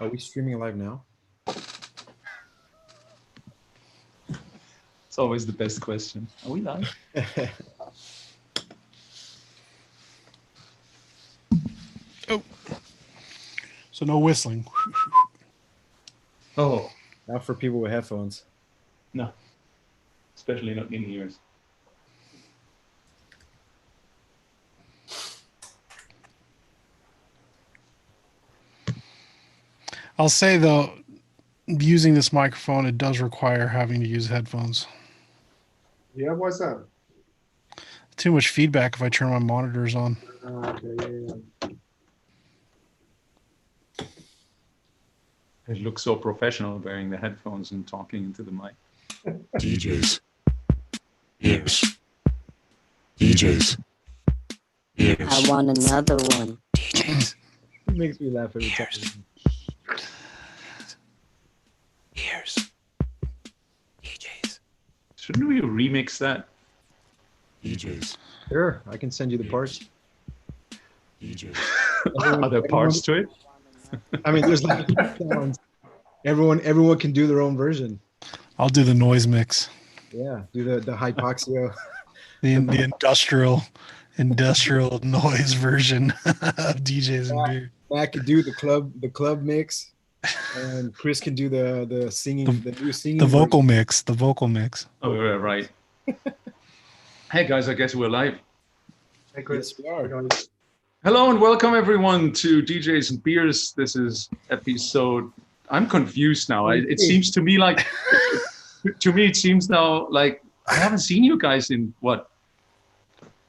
Are we streaming live now? It's always the best question. Are we live? Oh. So no whistling. Oh, Not for people with headphones. no. Especially not in ears. I'll say though, using this microphone, it does require having to use headphones. Yeah, what's that? Too much feedback if I turn my monitors on. Okay, yeah. It looks so professional wearing the headphones and talking into the mic. DJs. Beers. DJs. Beers. I want another one. DJs. It makes me laugh every time. Beers. DJs. Shouldn't we remix that? DJs. Sure, I can send you the parts. DJs. Are there parts to it? I mean, there's like sounds. Everyone can do their own version. I'll do the noise mix. Yeah, do the hypoxia. The industrial noise version of DJs and Beers. Matt could do the club mix, and Chris can do the singing, the new singing. The vocal mix. The vocal mix. Oh, yeah, right. Hey guys, I guess we're live. Hey, Chris. Yes, we are. Guys. Hello and welcome everyone to DJs and Beers. This is episode. I'm confused now. It seems to me like, it seems now like I haven't seen you guys in what,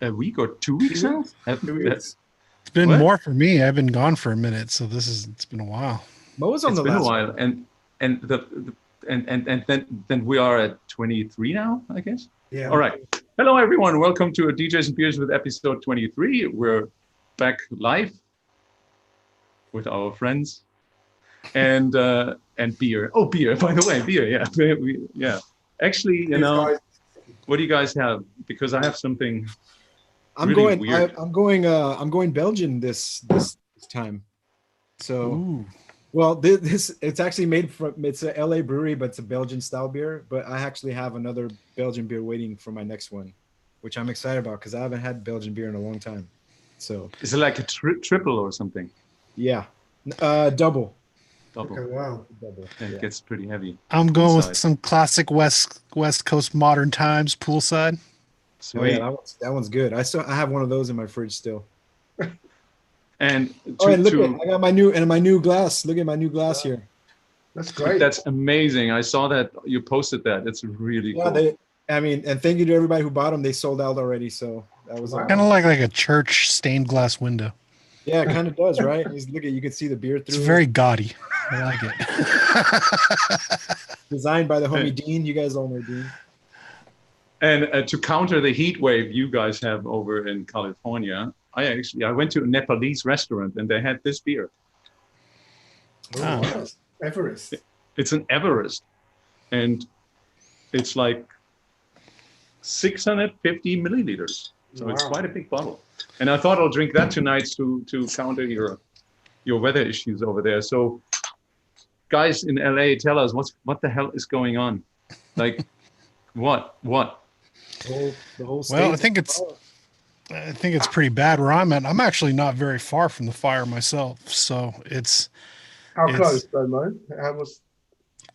a week or 2 weeks now? It's been What? more for me. I've been gone for a minute, so it's been a while. Mo was on It's the been a last while, one. and then we are at 23 now, I guess. Yeah. All right. Hello everyone. Welcome to DJs and Beers with episode 23. We're back live with our friends and beer. Oh, beer. By the way, beer. Yeah, yeah. Actually, you know, Guys, what do you guys have? Because I have something. I'm really going. weird. I'm going Belgian this time. So. Ooh. Well, this it's actually made from it's a LA brewery, but it's a Belgian style beer. But I actually have another Belgian beer waiting for my next one, which I'm excited about because I haven't had Belgian beer in a long time. So Is it like a triple or something? yeah, double. Double. okay, wow. Double. It Yeah. gets pretty heavy. I'm going with Poolside. some classic West Coast modern times poolside. Oh Sweet. yeah, that one's good. I have one of those in my fridge still. And Oh, and look at I got my new glass. Look at my new glass here. That's great. that's amazing. I saw that you posted that. It's really Yeah, cool. and thank you to everybody who bought them. They sold out already, so that was Wow. Kind of like a church stained glass window. yeah, it kind of does, right? Look at you can see the beer through. It's it. very gaudy. I like it. Designed by the homie Dean. You guys all know Dean. And to counter the heat wave you guys have over in California, I went to a Nepalese restaurant and they had this beer. Oh. Wow. Everest. It's an Everest, and it's like 650 milliliters. So it's Wow. quite a big bottle. And I thought I'll drink that tonight to counter your weather issues over there. So, guys in LA, tell us what the hell is going on? Like, what? The whole state. Well, I think it's pretty bad where I'm at. I'm actually not very far from the fire myself, so it's How It's- close, though, Mo? How was?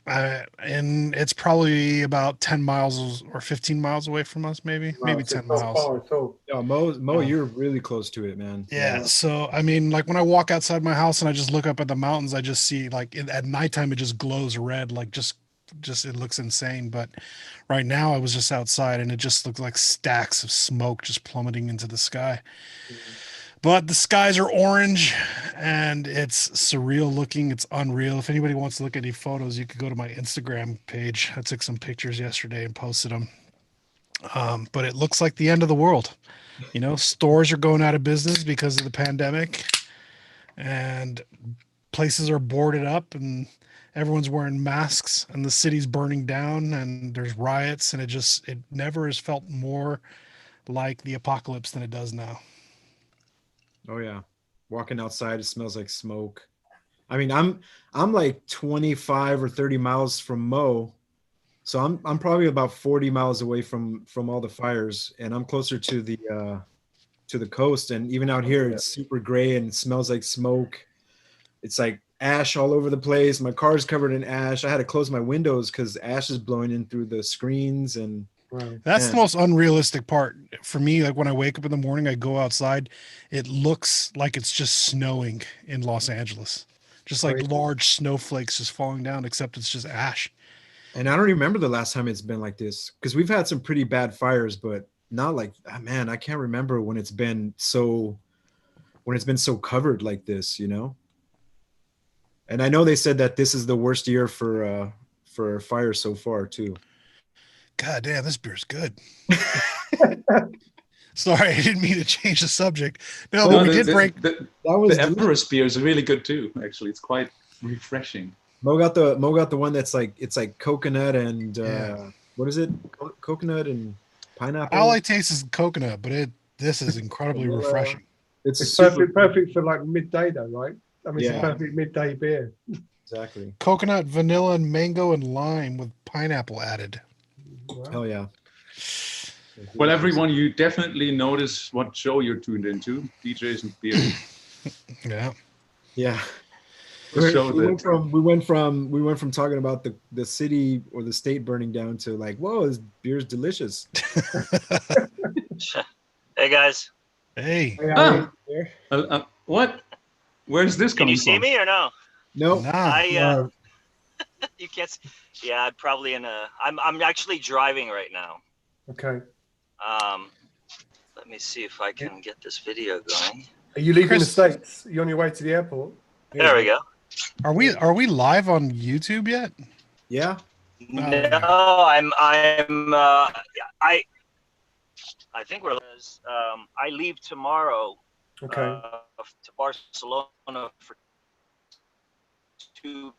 and it's probably about 10 miles or 15 miles away from us, maybe Wow, so 10 it's not miles. far at all. Yeah, Mo, Oh. you're really close to it, man. Yeah, so I mean, like when I walk outside my house and I just look up at the mountains, I just see like at nighttime it just glows red, like just it looks insane. But right now I was just outside and it just looked like stacks of smoke just plummeting into the sky. But the skies are orange and it's surreal looking. It's unreal. If anybody wants to look at any photos, you could go to my Instagram page. I took some pictures yesterday and posted them. But it looks like the end of the world. You know, stores are going out of business because of the pandemic and places are boarded up and everyone's wearing masks and the city's burning down and there's riots and it never has felt more like the apocalypse than it does now. Oh yeah. Walking outside, it smells like smoke. I mean, I'm like 25 or 30 miles from Mo, so I'm probably about 40 miles away from all the fires, and I'm closer to the coast. And even out here, it's super gray and it smells like smoke. It's like ash all over the place. My car's covered in ash. I had to close my windows because ash is blowing in through the screens. And Wow. That's the most unrealistic part for me. Like when I wake up in the morning, I go outside, it looks like it's just snowing in Los Angeles, just like Crazy. large snowflakes just falling down, except it's just ash. and I don't remember the last time it's been like this, because we've had some pretty bad fires, but not like, man, I can't remember when it's been so covered like this, you know. And I know they said that this is the worst year for fire so far too. God damn, this beer's good. Sorry, I didn't mean to change the subject. No, but we did break. That was The Everest beer is really good too. Actually, it's quite refreshing. Mo got the one that's like, it's like coconut and Yeah. what is it? Coconut and pineapple. All I taste is coconut, but this is incredibly Vanilla. refreshing. It's It's super perfect for like midday though, right? I mean, it's Yeah. a perfect midday beer. exactly. Coconut, vanilla, and mango and lime with pineapple added. Wow. Hell yeah. Well, everyone, you definitely notice what show you're tuned into. DJs and Beers. Yeah. Yeah. The show we that went from talking about the city or the state burning down to like, whoa, this beer's delicious. Hey guys, Hey. Hey, Ah. Ali. What? Where's this can coming you see from? me or no? Nope. Nah. I Wow. you can't. Yeah, I'm probably in a. I'm actually driving right now. Okay. Let me see if I can get this video going. Are you leaving Chris- the States? Are you on your way to the airport? There we go. Are we live on YouTube yet? Yeah. No, I think we're. I leave tomorrow. Okay. To Barcelona for 2.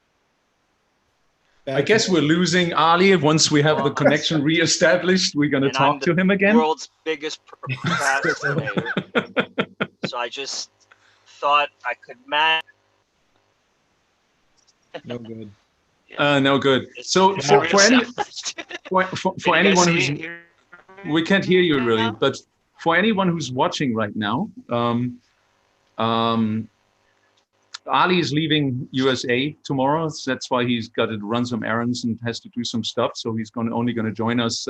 I guess we're losing Ali. Once we have the connection reestablished, we're going to And I'm talk to him again. World's biggest procrastinator. So I just thought I could manage. No good. No good. So for anyone who's we can't hear you really, but for anyone who's watching right now, Ali is leaving USA tomorrow. So that's why he's got to run some errands and has to do some stuff. So he's only going to join us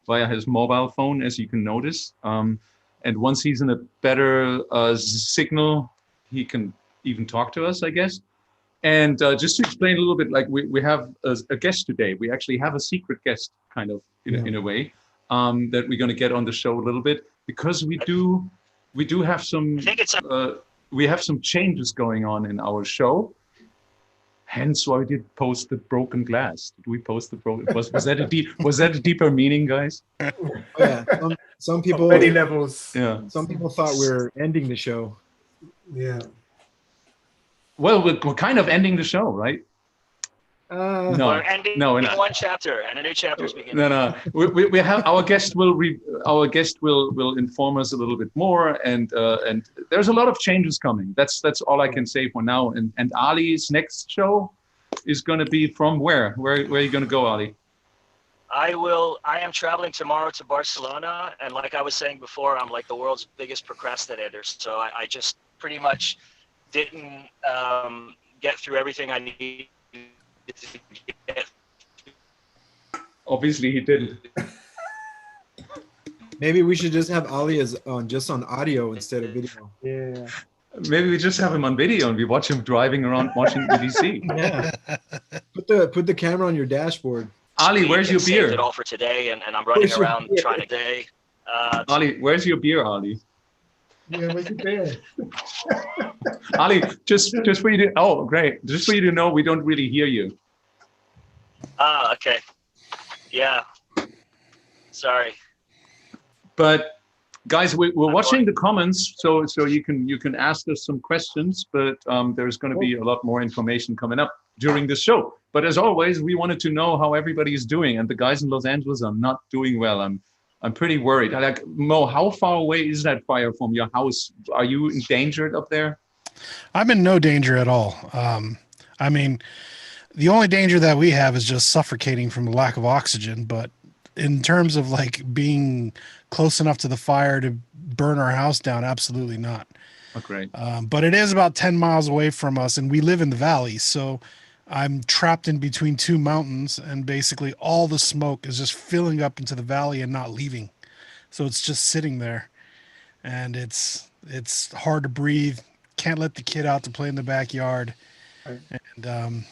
via his mobile phone, as you can notice. And once he's in a better signal, he can even talk to us, I guess. And just to explain a little bit, like we have a guest today. We actually have a secret guest, kind of in a way, that we're going to get on the show a little bit, because we do have some. I think it's. We have some changes going on in our show. Hence why we did post the broken glass. Did we post the broken? Was that a deeper meaning, guys? Oh, yeah. Some people. Many levels. Yeah. Some people thought we were ending the show. Yeah. Well, we're kind of ending the show, right? No, We're ending no, we're not. one chapter and a new chapter is beginning. No. We have our guest will inform us a little bit more, and there's a lot of changes coming. That's all I can say for now. And Ali's next show is going to be from where? Where are you going to go, Ali? I am traveling tomorrow to Barcelona, and like I was saying before, I'm like the world's biggest procrastinator. So I just pretty much didn't get through everything I need. Obviously, he didn't. Maybe we should just have Ali on audio instead of video. Yeah. Maybe we just have him on video and we watch him driving around Washington D.C. Yeah. Put the camera on your dashboard. Ali, where's your Saved beer? it all for today, and I'm running Where's your around beer? trying to day. Ali, where's your beer, Ali? Yeah, where's the beer? Ali, just for you to great. Just for you to know, we don't really hear you. Okay. Yeah. Sorry. But guys, we're watching the comments, so you can ask us some questions. But there's going to be a lot more information coming up during the show. But as always, we wanted to know how everybody is doing, and the guys in Los Angeles are not doing well. I'm pretty worried. Like Mo, how far away is that fire from your house? Are you endangered up there? I'm in no danger at all. I mean, the only danger that we have is just suffocating from the lack of oxygen. But in terms of like being close enough to the fire to burn our house down, absolutely not. Oh, great. But it is about 10 miles away from us, and we live in the valley. So I'm trapped in between two mountains, and basically all the smoke is just filling up into the valley and not leaving. So it's just sitting there, and it's hard to breathe. Can't let the kid out to play in the backyard. Right. And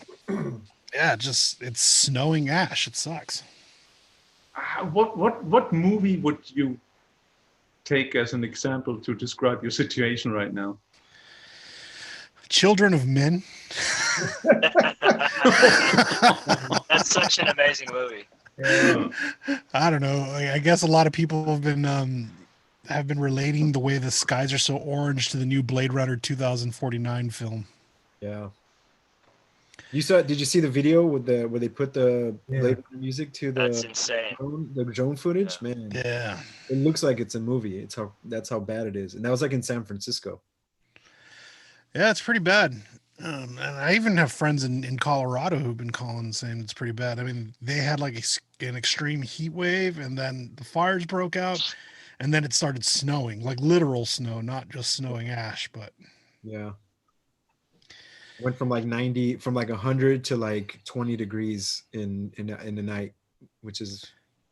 yeah, it's snowing ash. It sucks. What movie would you take as an example to describe your situation right now? Children of Men. That's such an amazing movie. Yeah. I don't know. I guess a lot of people have been relating the way the skies are so orange to the new Blade Runner 2049 film. Yeah. Did you see the video with where they put the Blade Runner music to That's insane. the drone footage? Yeah. Man, Yeah. it looks like it's a movie. That's how bad it is. And that was like in San Francisco. Yeah, it's pretty bad. And I even have friends in Colorado who've been calling saying it's pretty bad. I mean, they had like an extreme heat wave, and then the fires broke out, and then it started snowing, like literal snow, not just snowing ash. But Yeah. Went from like 100 to like 20 degrees in the night, which is,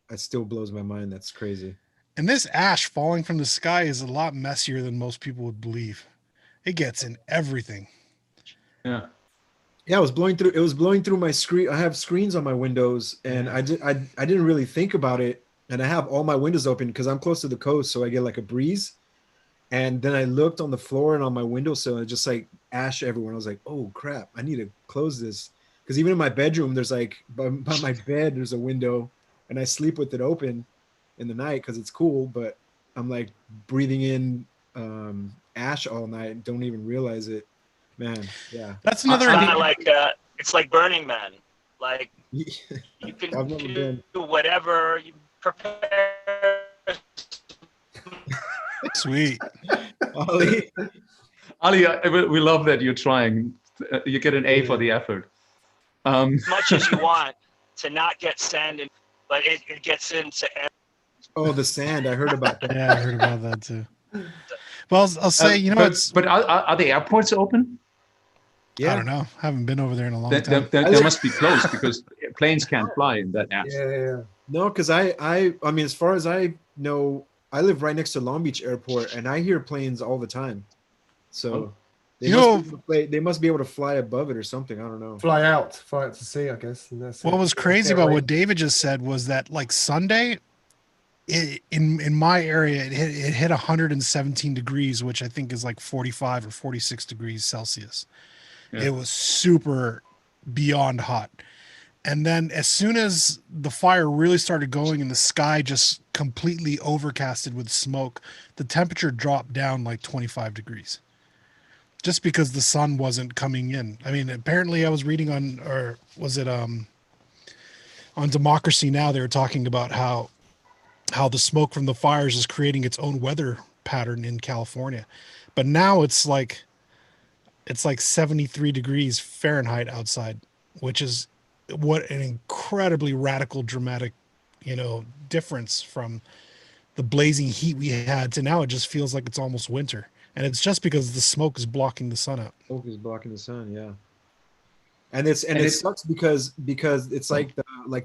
that still blows my mind. That's crazy. and this ash falling from the sky is a lot messier than most people would believe. It gets in everything. Yeah. Yeah, it was blowing through my screen. I have screens on my windows, and I didn't really think about it. And I have all my windows open because I'm close to the coast, so I get like a breeze. And then I looked on the floor and on my windowsill, and just like ash everywhere. I was like, oh crap, I need to close this. Because even in my bedroom, there's like by my bed, there's a window, and I sleep with it open in the night because it's cool. But I'm like breathing in ash all night and don't even realize it. Man, yeah. That's another. It's like Burning Man. Like you can I've never been. do whatever you prepare. Sweet. Ali, Ali, we love that you're trying. You get an A for the effort. As much as you want to not get sand, but it gets into. oh, the sand. I heard about that. Yeah, I heard about that too. Well, I'll say, but are the airports open? Yeah. I don't know. I haven't been over there in a long They time. must be closed because planes can't fly in that ash. Yeah. No, because I mean, as far as I know, I live right next to Long Beach Airport, and I hear planes all the time. So they must be able to fly above it or something. I don't know. Fly out to sea, I guess. And that's What was crazy about what David just said was that like Sunday, in my area, it hit 117 degrees, which I think is like 45 or 46 degrees Celsius. Yeah. It was super beyond hot. And then as soon as the fire really started going and the sky just completely overcasted with smoke, the temperature dropped down like 25 degrees. Just because the sun wasn't coming in. I mean, apparently I was reading on Democracy Now! They were talking about how the smoke from the fires is creating its own weather pattern in California. But now it's like 73 degrees Fahrenheit outside, which is what an incredibly radical, dramatic, difference from the blazing heat we had to now. It just feels like it's almost winter. And it's just because the smoke is blocking the sun out. Smoke is blocking the sun, yeah. And it sucks because it's like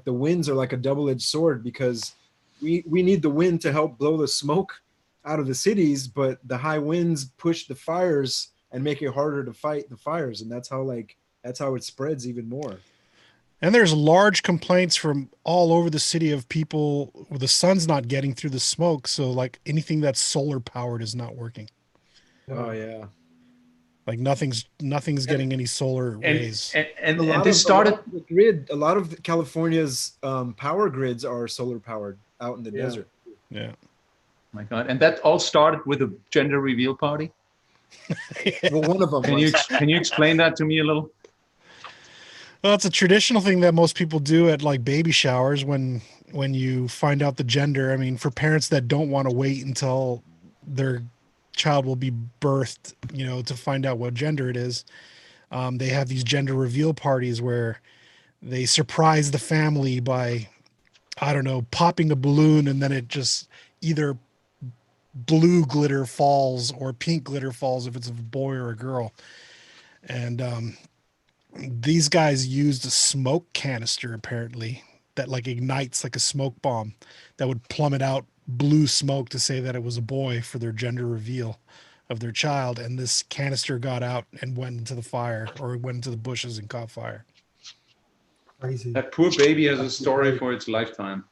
the winds are like a double-edged sword, because we need the wind to help blow the smoke out of the cities, but the high winds push the fires and make it harder to fight the fires, and that's how it spreads even more. And there's large complaints from all over the city of people, the sun's not getting through the smoke, so like anything that's solar powered is not working. Oh yeah. Like nothing's getting any solar rays. And this started the grid. A lot of California's power grids are solar powered out in the desert. Yeah. Oh my God. And that all started with a gender reveal party. Well, one of them. Can you explain that to me a little? Well, it's a traditional thing that most people do at like baby showers when you find out the gender. I mean, for parents that don't want to wait until their child will be birthed, to find out what gender it is. They have these gender reveal parties where they surprise the family by, I don't know, popping a balloon, and then it just either blue glitter falls or pink glitter falls if it's a boy or a girl. And these guys used a smoke canister apparently that like ignites like a smoke bomb that would plummet out blue smoke to say that it was a boy for their gender reveal of their child. And this canister got out and went into the fire, or went into the bushes and caught fire. Crazy. That poor baby has a story for its lifetime.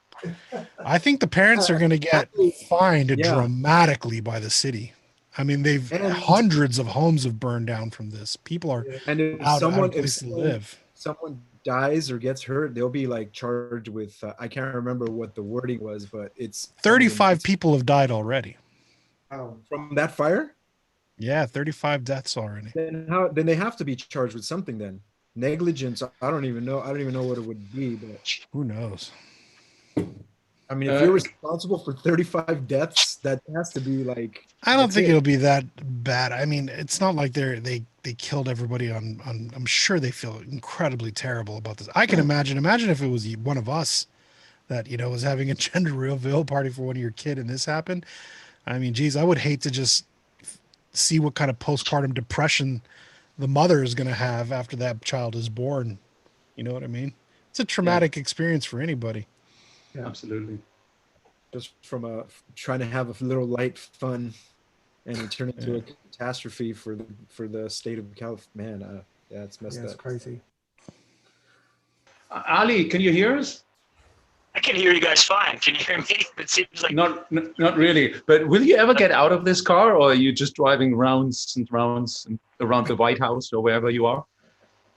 I think the parents are going to get fined Yeah. dramatically by the city. I mean, hundreds of homes have burned down from this. People are And if out of someone place to live. someone dies or gets hurt, they'll be like charged with I can't remember what the wording was, but it's 35 people have died already. Wow. from that fire. Yeah, 35 deaths already. Then they have to be charged with something then. Negligence, I don't even know what it would be, but Who knows? I mean, if you're responsible for 35 deaths, that has to be like. I don't think it'll be that bad. I mean, it's not like they killed everybody on. I'm sure they feel incredibly terrible about this. I can imagine if it was one of us that was having a gender reveal party for one of your kid and this happened. I mean, geez, I would hate to just see what kind of postpartum depression the mother is going to have after that child is born. You know what I mean? It's a traumatic experience for anybody. Yeah. Absolutely. Just from trying to have a little light fun, and it turned into a catastrophe for the state of California. Man, it's messed up. It's crazy. Ali, can you hear us? I can hear you guys fine. Can you hear me? It seems like Not really. But will you ever get out of this car, or are you just driving rounds and rounds around the White House or wherever you are?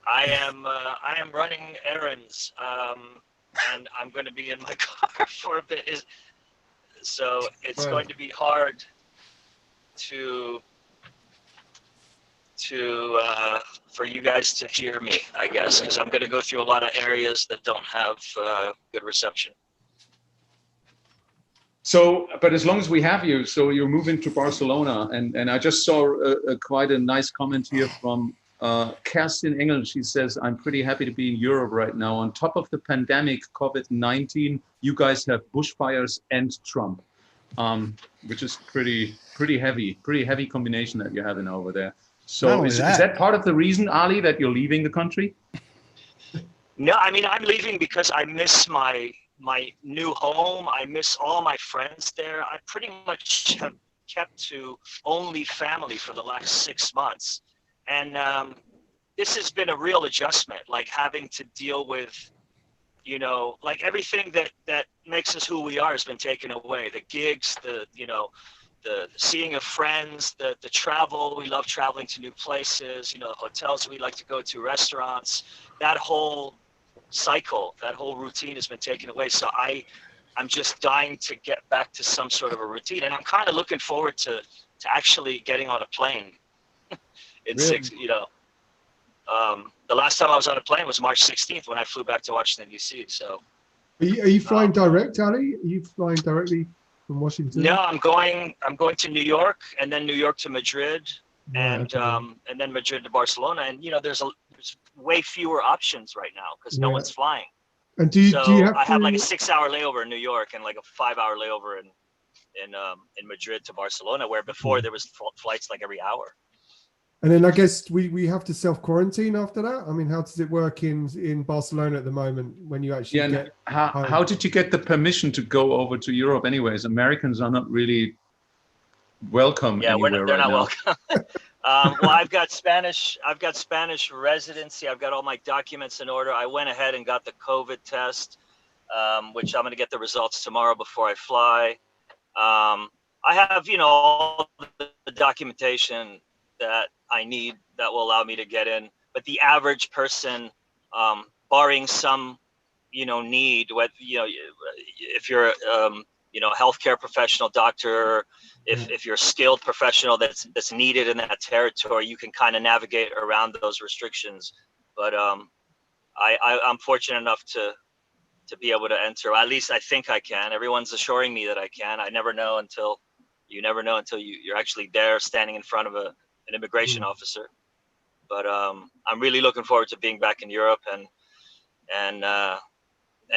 I am running errands, and I'm going to be in my car for a bit. So it's going to be hard to for you guys to hear me, I guess, because I'm going to go through a lot of areas that don't have good reception. So, but as long as we have you, so you're moving to Barcelona, and I just saw quite a nice comment here from Kerstin Engel. She says, "I'm pretty happy to be in Europe right now. On top of the pandemic, COVID-19, you guys have bushfires and Trump, which is pretty heavy combination that you're having over there. So is that part of the reason, Ali, that you're leaving the country?" No, I mean, I'm leaving because I miss my new home. I miss all my friends there. I pretty much have kept to only family for the last 6 months. And this has been a real adjustment, like having to deal with, like everything that makes us who we are has been taken away. The gigs, the seeing of friends, the travel. We love traveling to new places, hotels we like to go to, restaurants. That whole cycle, that whole routine has been taken away. So I'm just dying to get back to some sort of a routine. And I'm kind of looking forward to actually getting on a plane. Really? The last time I was on a plane was March 16th when I flew back to Washington, D.C. So, Are you flying direct, Ali? Are you flying directly from Washington? no, I'm going to New York, and then New York to Madrid, and then Madrid to Barcelona. And there's way fewer options right now because no one's flying. And do you have I have like a 6-hour layover in New York and like a 5-hour layover in Madrid to Barcelona, where before there was flights like every hour. And then I guess we have to self-quarantine after that? I mean, how does it work in Barcelona at the moment when you actually get home? How did you get the permission to go over to Europe anyways? Americans are not really welcome anywhere they're right not now. welcome. Well, I've got Spanish residency. I've got all my documents in order. I went ahead and got the COVID test, which I'm going to get the results tomorrow before I fly. I have, all the documentation that I need that will allow me to get in. But the average person, barring some, need, what if you're healthcare professional, doctor, if you're a skilled professional that's needed in that territory, you can kind of navigate around those restrictions. But I'm fortunate enough to be able to enter. At least I think I can. Everyone's assuring me that I can. I never know until You never know until you're actually there, standing in front of an immigration officer. But I'm really looking forward to being back in Europe, and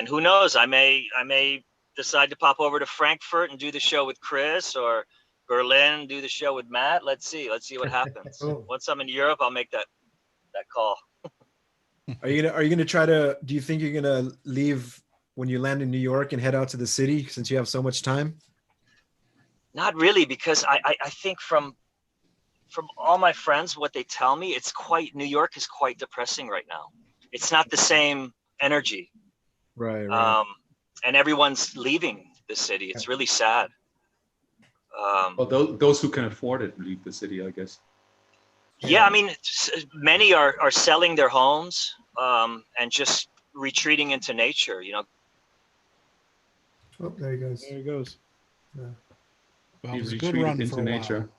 who knows, I may decide to pop over to Frankfurt and do the show with Chris, or Berlin, do the show with Matt. Let's see what happens. Once I'm in Europe, I'll make that call. Are you gonna try to? Do you think you're gonna leave when you land in New York and head out to the city since you have so much time? Not really, because I think from all my friends, what they tell me, New York is quite depressing right now. It's not the same energy. Right. And everyone's leaving the city. It's really sad. Well, those who can afford it leave the city, I guess. Yeah, I mean, many are selling their homes and just retreating into nature, you know. Oh, there he goes. There he goes. Yeah. Well, He it was a good retreated run into for a nature.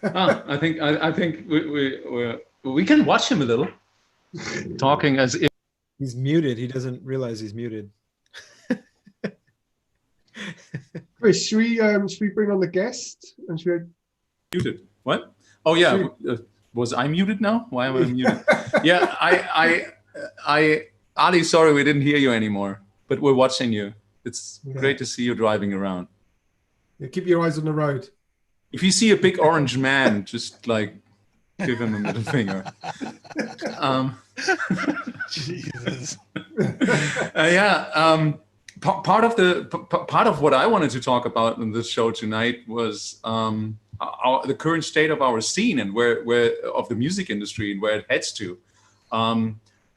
while. I think we can watch him a little, talking as if He's muted. He doesn't realize he's muted. Chris, should we bring on the guest? And should muted. What? Oh yeah, was I muted now? Why am I muted? Yeah, Ali, sorry we didn't hear you anymore, but we're watching you. It's great to see you driving around. Yeah, keep your eyes on the road. If you see a big orange man, just like give him a middle finger. Jesus. Part of what I wanted to talk about in this show tonight was the current state of our scene and where of the music industry and where it heads to.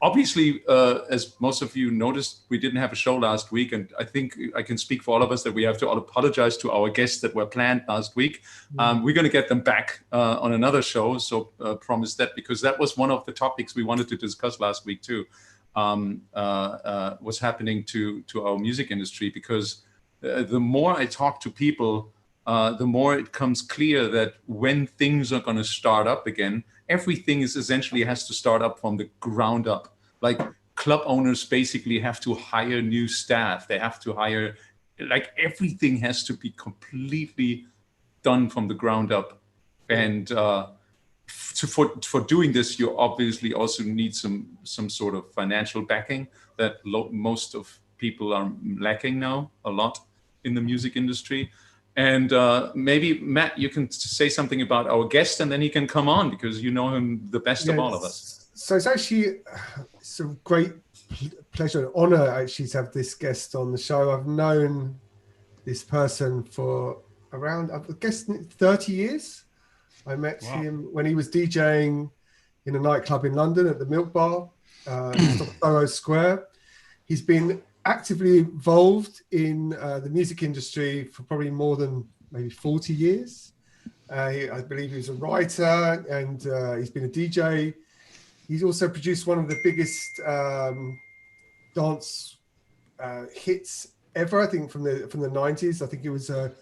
Obviously, as most of you noticed, we didn't have a show last week, and I think I can speak for all of us that we have to apologize to our guests that were planned last week. We're going to get them back on another show, so promise that, because that was one of the topics we wanted to discuss last week too. What's happening to our music industry, because the more I talk to people, the more it comes clear that when things are going to start up again, everything is essentially has to start up from the ground up. Like club owners basically have to hire new staff. They have to hire, like everything has to be completely done from the ground up. And for doing this, you obviously also need some sort of financial backing that most of people are lacking now a lot in the music industry. And maybe Matt, you can say something about our guest, and then he can come on because you know him the best of all of us. So it's actually it's a great pleasure and honor actually to have this guest on the show. I've known this person for around, I guess, 30 years. I met him when he was DJing in a nightclub in London at the Milk Bar, Soho Square. He's been actively involved in the music industry for probably more than maybe 40 years. I believe he was a writer, and he's been a DJ. He's also produced one of the biggest dance hits ever, I think, from the 90s. I think it was a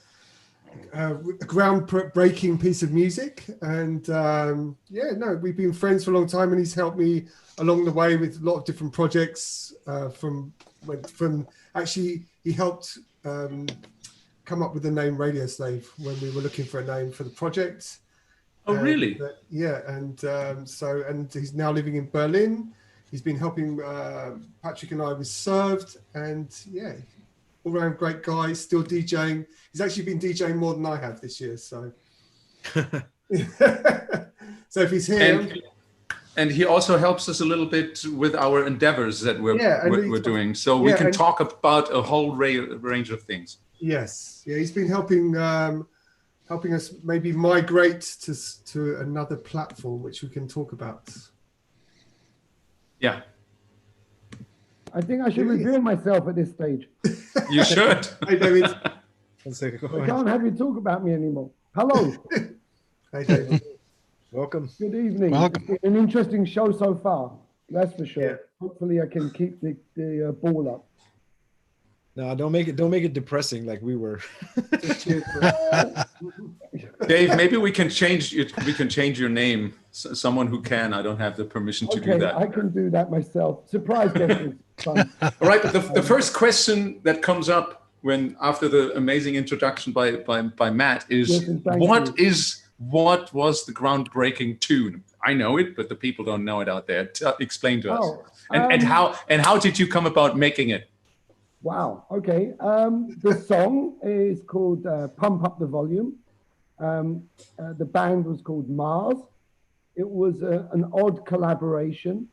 groundbreaking piece of music. And we've been friends for a long time, and he's helped me along the way with a lot of different projects. Actually, he helped come up with the name Radio Slave when we were looking for a name for the project. Oh, really? And he's now living in Berlin. He's been helping Patrick and I with Served, and all around great guy, still DJing. He's actually been DJing more than I have this year, so. So if he's here. And he also helps us a little bit with our endeavors that we're doing. So we can talk about a whole range of things. Yes. Yeah, he's been helping us maybe migrate to another platform, which we can talk about. Yeah. I think I should reveal myself at this stage. You should. Hey, David. I can't have you talk about me anymore. Hello. Hey, David. Welcome. Good evening. Welcome. It's been an interesting show so far. That's for sure. Yeah. Hopefully I can keep the ball up. No, don't make it depressing like we were. Dave, maybe we can change your name. Someone who can. I don't have the permission to do that. I can do that myself. Surprise guesses. Fun. All right, but the first question that comes up when after the amazing introduction by Matt is Yes, and thank what was the groundbreaking tune? I know it, but the people don't know it out there. Explain to us. Oh, And how did you come about making it? Wow. Okay. The song is called "Pump Up the Volume." The band was called Mars. It was an odd collaboration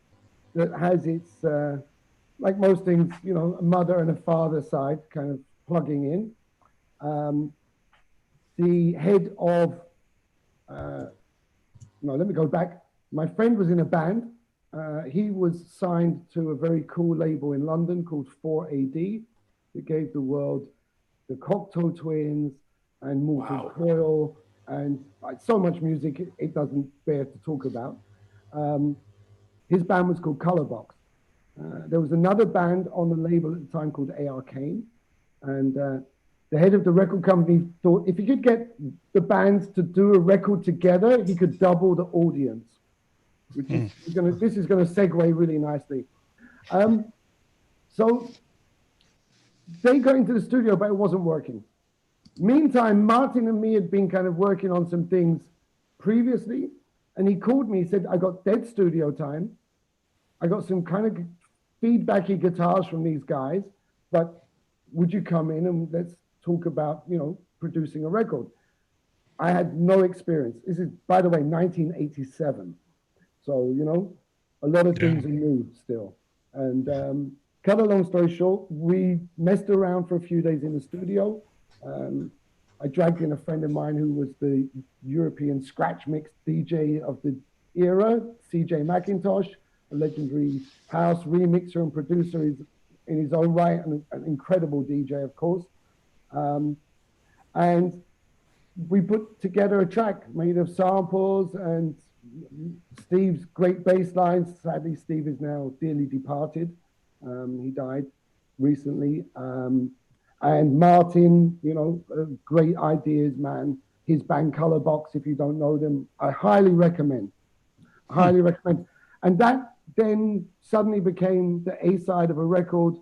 that has its, like most things, you know, a mother and a father side kind of plugging in. The head of, no, let me go back. My friend was in a band. He was signed to a very cool label in London called 4AD. It gave the world the Cocteau Twins and Mortal Coil and so much music it doesn't bear to talk about. His band was called Colorbox. There was another band on the label at the time called Arcane, and the head of the record company thought if he could get the bands to do a record together, he could double the audience. Which is this is going to segue really nicely. So they got into the studio, but it wasn't working. Meantime, Martin and me had been kind of working on some things previously, and he called me. He said, "I got dead studio time. I got some kind of feedbacky guitars from these guys, but would you come in and let's talk about, you know, producing a record?" I had no experience. This is, by the way, 1987. So, you know, a lot of things are new still. And cut a long story short, we messed around for a few days in the studio. I dragged in a friend of mine who was the European scratch mix DJ of the era, CJ Mcintosh, a legendary house remixer and producer in his own right, and an incredible DJ, of course. And we put together a track made of samples and Steve's great bass lines. Sadly, Steve is now dearly departed. He died recently. And Martin, you know, great ideas, man. His band Colorbox, if you don't know them, I highly recommend. Highly recommend. And that then suddenly became the A side of a record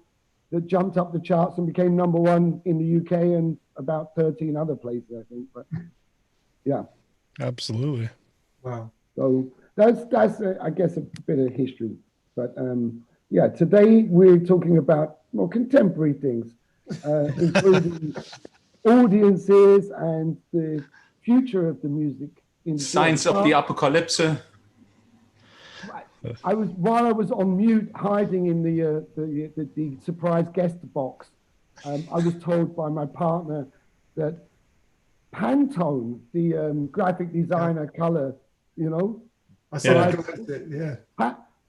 that jumped up the charts and became #1 in the UK and about 13 other places, I think. But yeah, Absolutely. Wow. so that's I guess a bit of history. But yeah, today we're talking about more contemporary things, including audiences and the future of the music industry. Signs of the apocalypse. While I was on mute, hiding in the surprise guest box, I was told by my partner that Pantone, the graphic designer color, you know, I saw it, yeah.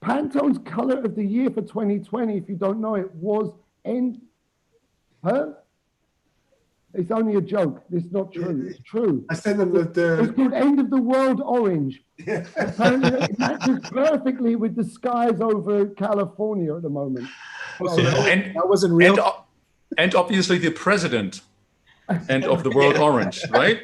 Pantone's color of the year for 2020, if you don't know it, was It's only a joke. It's not true. It's true. I sent them It's called End of the World Orange. Yeah. Apparently, it matches perfectly with the skies over California at the moment. And That wasn't real. and obviously the president and of the world orange, right?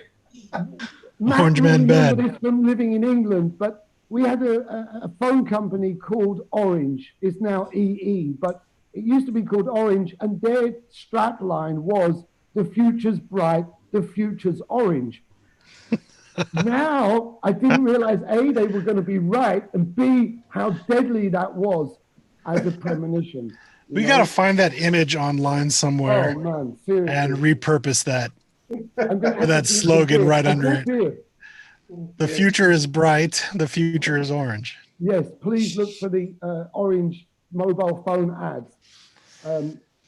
Orange Man bad. This from living in England, but we had a phone company called Orange. It's now EE, but it used to be called Orange, and their strap line was "The future's bright, the future's orange." Now, I didn't realize A, they were going to be right, and B, how deadly that was as a premonition. We got to find that image online somewhere Oh, man, seriously. and repurpose that. I'm gonna have that to slogan do right I under can't do it. The future is bright. The future is orange. Yes, please look for the Orange mobile phone ads.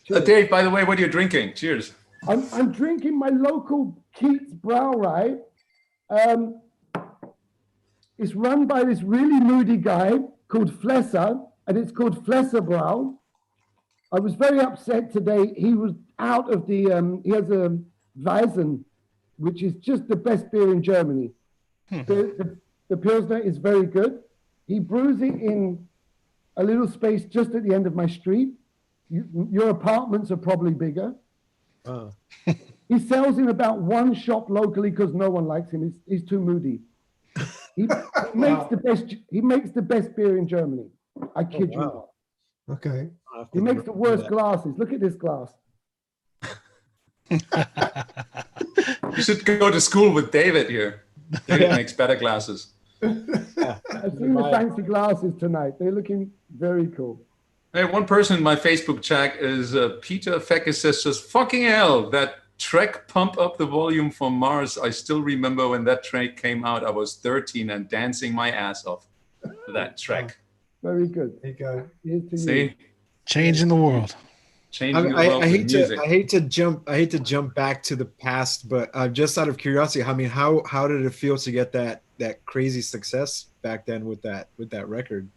Cheers. Dave, by the way, what are you drinking? Cheers. I'm drinking my local Keats Brauerei. It's run by this really moody guy called Flesser, and it's called Flesser Brau. I was very upset today. He was out of the, he has a Weizen, which is just the best beer in Germany. The Pilsner is very good. He brews it in a little space just at the end of my street. Your apartments are probably bigger. He sells in about one shop locally because no one likes him. He's too moody. He makes the best beer in Germany. I kid you not. Okay. He makes the worst glasses. Look at this glass. You should go to school with David here. David makes better glasses. I've seen the fancy glasses tonight. They're looking very cool. Hey, one person in my Facebook chat is Peter Feckes says, just fucking hell, that track Pump Up the Volume from Mars. I still remember when that track came out. I was 13 and dancing my ass off to that track. Very good. There you go. Here's to See? you. Changing the world. Changing the world I with hate music. to jump back to the past, but just out of curiosity, I mean, how did it feel to get that crazy success back then with that record?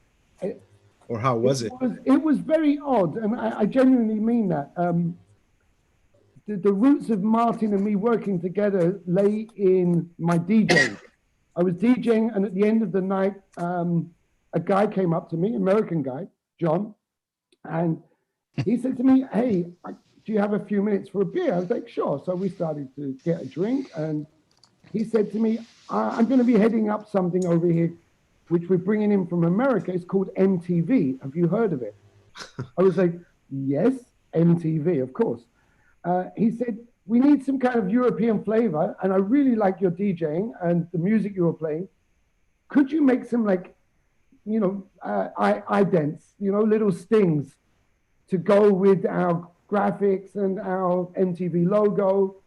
Or how was it? It was very odd, and I genuinely mean that. The roots of Martin and me working together lay in my DJing. I was DJing, and at the end of the night, a guy came up to me, American guy, John, and he said to me, "Hey, do you have a few minutes for a beer?" I was like, "Sure." So we started to get a drink, and he said to me, "I'm going to be heading up something over here, which we're bringing in from America. It's called MTV. Have you heard of it?" I was like, "Yes, MTV, of course." He said, "We need some kind of European flavor, and I really like your DJing and the music you were playing. Could you make some idents, little stings to go with our graphics and our MTV logo?"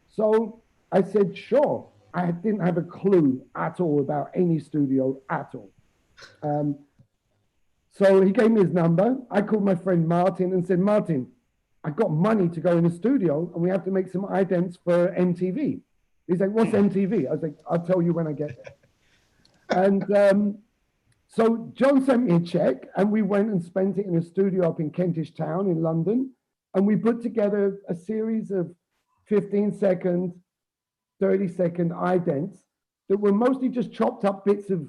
So I said, "Sure." I didn't have a clue at all about any studio at all. So he gave me his number. I called my friend Martin and said, "Martin, I got money to go in the studio and we have to make some idents for MTV." He's like, "What's MTV?" I was like, "I'll tell you when I get there." And so John sent me a check and we went and spent it in a studio up in Kentish Town in London. And we put together a series of 15-second, 30-second idents that were mostly just chopped up bits of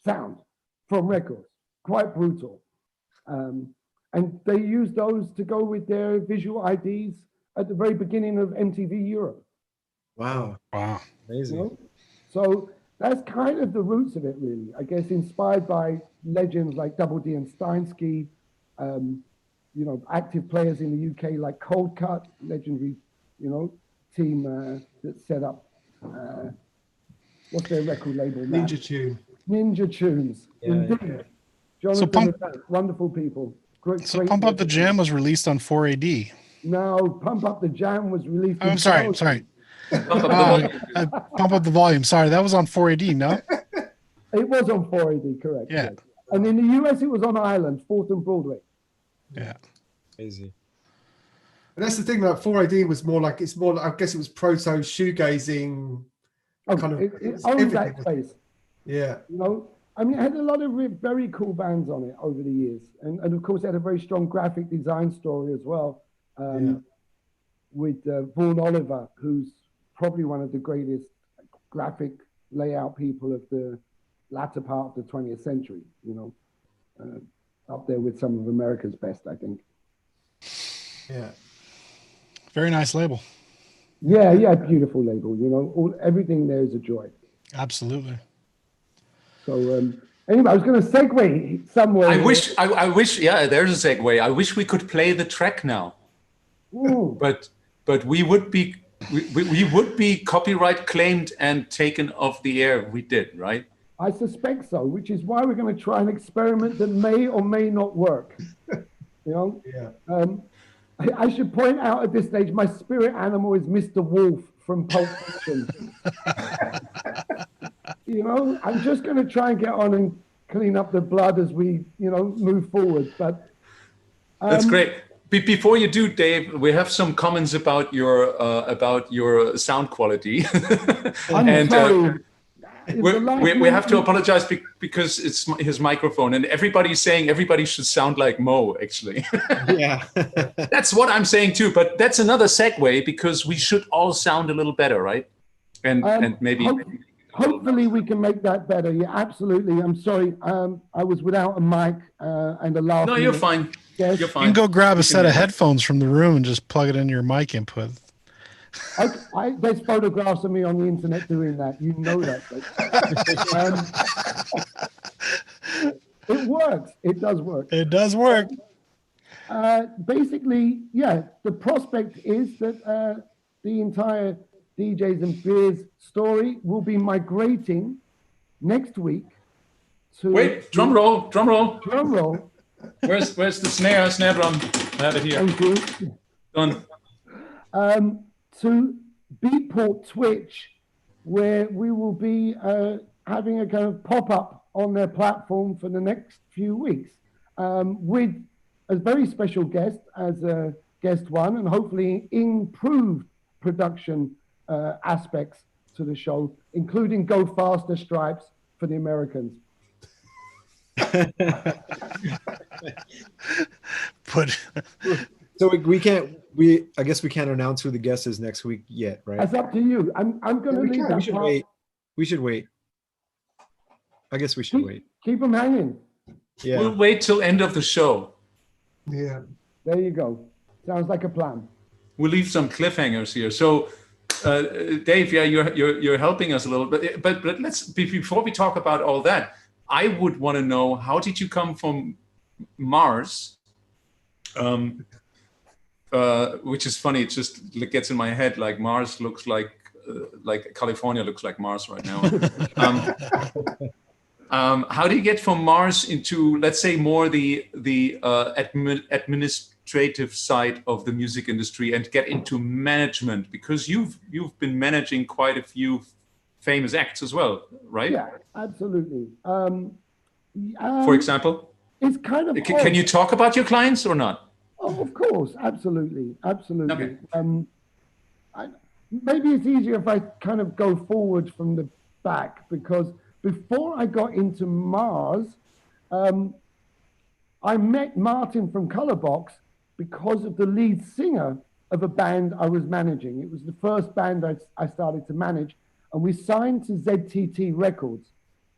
sound from records, quite brutal. And they used those to go with their visual IDs at the very beginning of MTV Europe. Wow. Amazing. So that's kind of the roots of it, really. I guess inspired by legends like Double D and Steinsky, active players in the UK like Cold Cut, legendary, team that set up, what's their record label? Ninja Tunes. Yeah, Indeed. Jonathan, wonderful people. Great Pump Up the Jam was released on 4AD. No, Pump Up the Jam was released. I'm sorry. Pump Up the Volume. Sorry, that was on 4AD, no? It was on 4AD, correct. Yeah. Yes. And in the US, it was on Ireland, 4th and Broadway. Yeah. Crazy. And that's the thing, like 4AD was more like, I guess it was proto shoegazing kind of. It owns that space. Yeah. I mean, it had a lot of very cool bands on it over the years. And of course, it had a very strong graphic design story as well. With Vaughan Oliver, who's probably one of the greatest graphic layout people of the latter part of the 20th century, up there with some of America's best, I think. Yeah. Very nice label. Yeah, beautiful label, everything there is a joy. Absolutely. So anyway, I was going to segue somewhere. I wish, yeah, there's a segue. I wish we could play the track now. Ooh. But we would be copyright claimed and taken off the air if we did, right? I suspect so, which is why we're going to try an experiment that may or may not work. Yeah. I should point out at this stage, my spirit animal is Mr. Wolf from Pulp Fiction. I'm just going to try and get on and clean up the blood as we, move forward. But that's great. Before you do, Dave, we have some comments about your sound quality. I'm sorry. We have to apologize because it's his microphone, and everybody's saying everybody should sound like Mo, actually. Yeah. That's what I'm saying too, but that's another segue because we should all sound a little better, right? And maybe... Hopefully we can make that better. Yeah, absolutely. I'm sorry. I was without a mic and a laugh. No, you're fine. Yes. You're fine. You can go grab a set of headphones from the room and just plug it in your mic input. There's photographs of me on the internet doing that. You know that. It works. It does work. It does work. Basically, yeah, the prospect is that the entire DJs and Beers story will be migrating next week to... Wait, drum roll. Drum roll. Where's the snare drum? I have it here. Thank you. Done. To Beatport Twitch, where we will be having a kind of pop-up on their platform for the next few weeks with a very special guest as guest one, and hopefully improved production aspects to the show, including Go Faster stripes for the Americans. So I guess we can't announce who the guest is next week yet, right? That's up to you. I'm going to leave that. We should wait. I guess we should wait. Keep them hanging. Yeah. We'll wait till end of the show. Yeah. There you go. Sounds like a plan. We'll leave some cliffhangers here. So, Dave, yeah, you're helping us a little bit. But let's before we talk about all that, I would want to know, how did you come from Mars? Which is funny. It just gets in my head, like Mars looks like California looks like Mars right now. How do you get from Mars into, let's say, more the administrative side of the music industry and get into management? Because you've been managing quite a few famous acts as well, right? Yeah, absolutely. For example, it's kind of. Can you talk about your clients or not? Oh, of course, absolutely. Okay. Maybe it's easier if I kind of go forward from the back, because before I got into Mars, I met Martin from Colorbox because of the lead singer of a band I was managing. It was the first band I started to manage, and we signed to ZTT Records,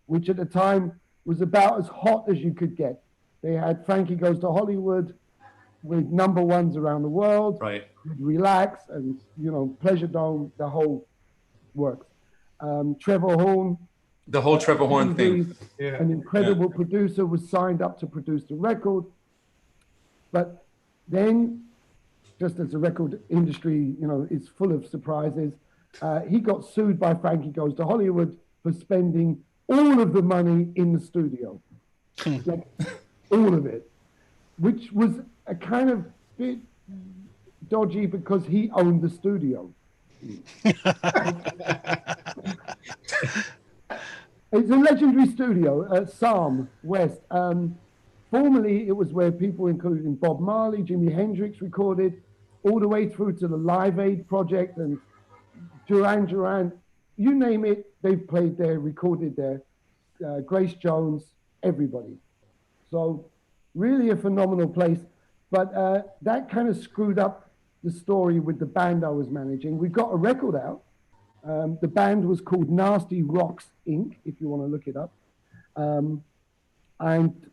which at the time was about as hot as you could get. They had Frankie Goes to Hollywood with number ones around the world, right? Relax and Pleasure Dome, the whole works. Trevor Hall, the whole Trevor Horn thing. Yeah. An incredible producer, was signed up to produce the record. But then, just as the record industry, is full of surprises, he got sued by Frankie Goes to Hollywood for spending all of the money in the studio. Like, all of it, which was a kind of bit dodgy because he owned the studio. It's a legendary studio at Psalm West. Formerly, it was where people including Bob Marley, Jimi Hendrix recorded, all the way through to the Live Aid project and Duran Duran. You name it, they've played there, recorded there. Grace Jones, everybody. So really a phenomenal place. But that kind of screwed up the story with the band I was managing. We got a record out. The band was called Nasty Rocks Inc., if you want to look it up. And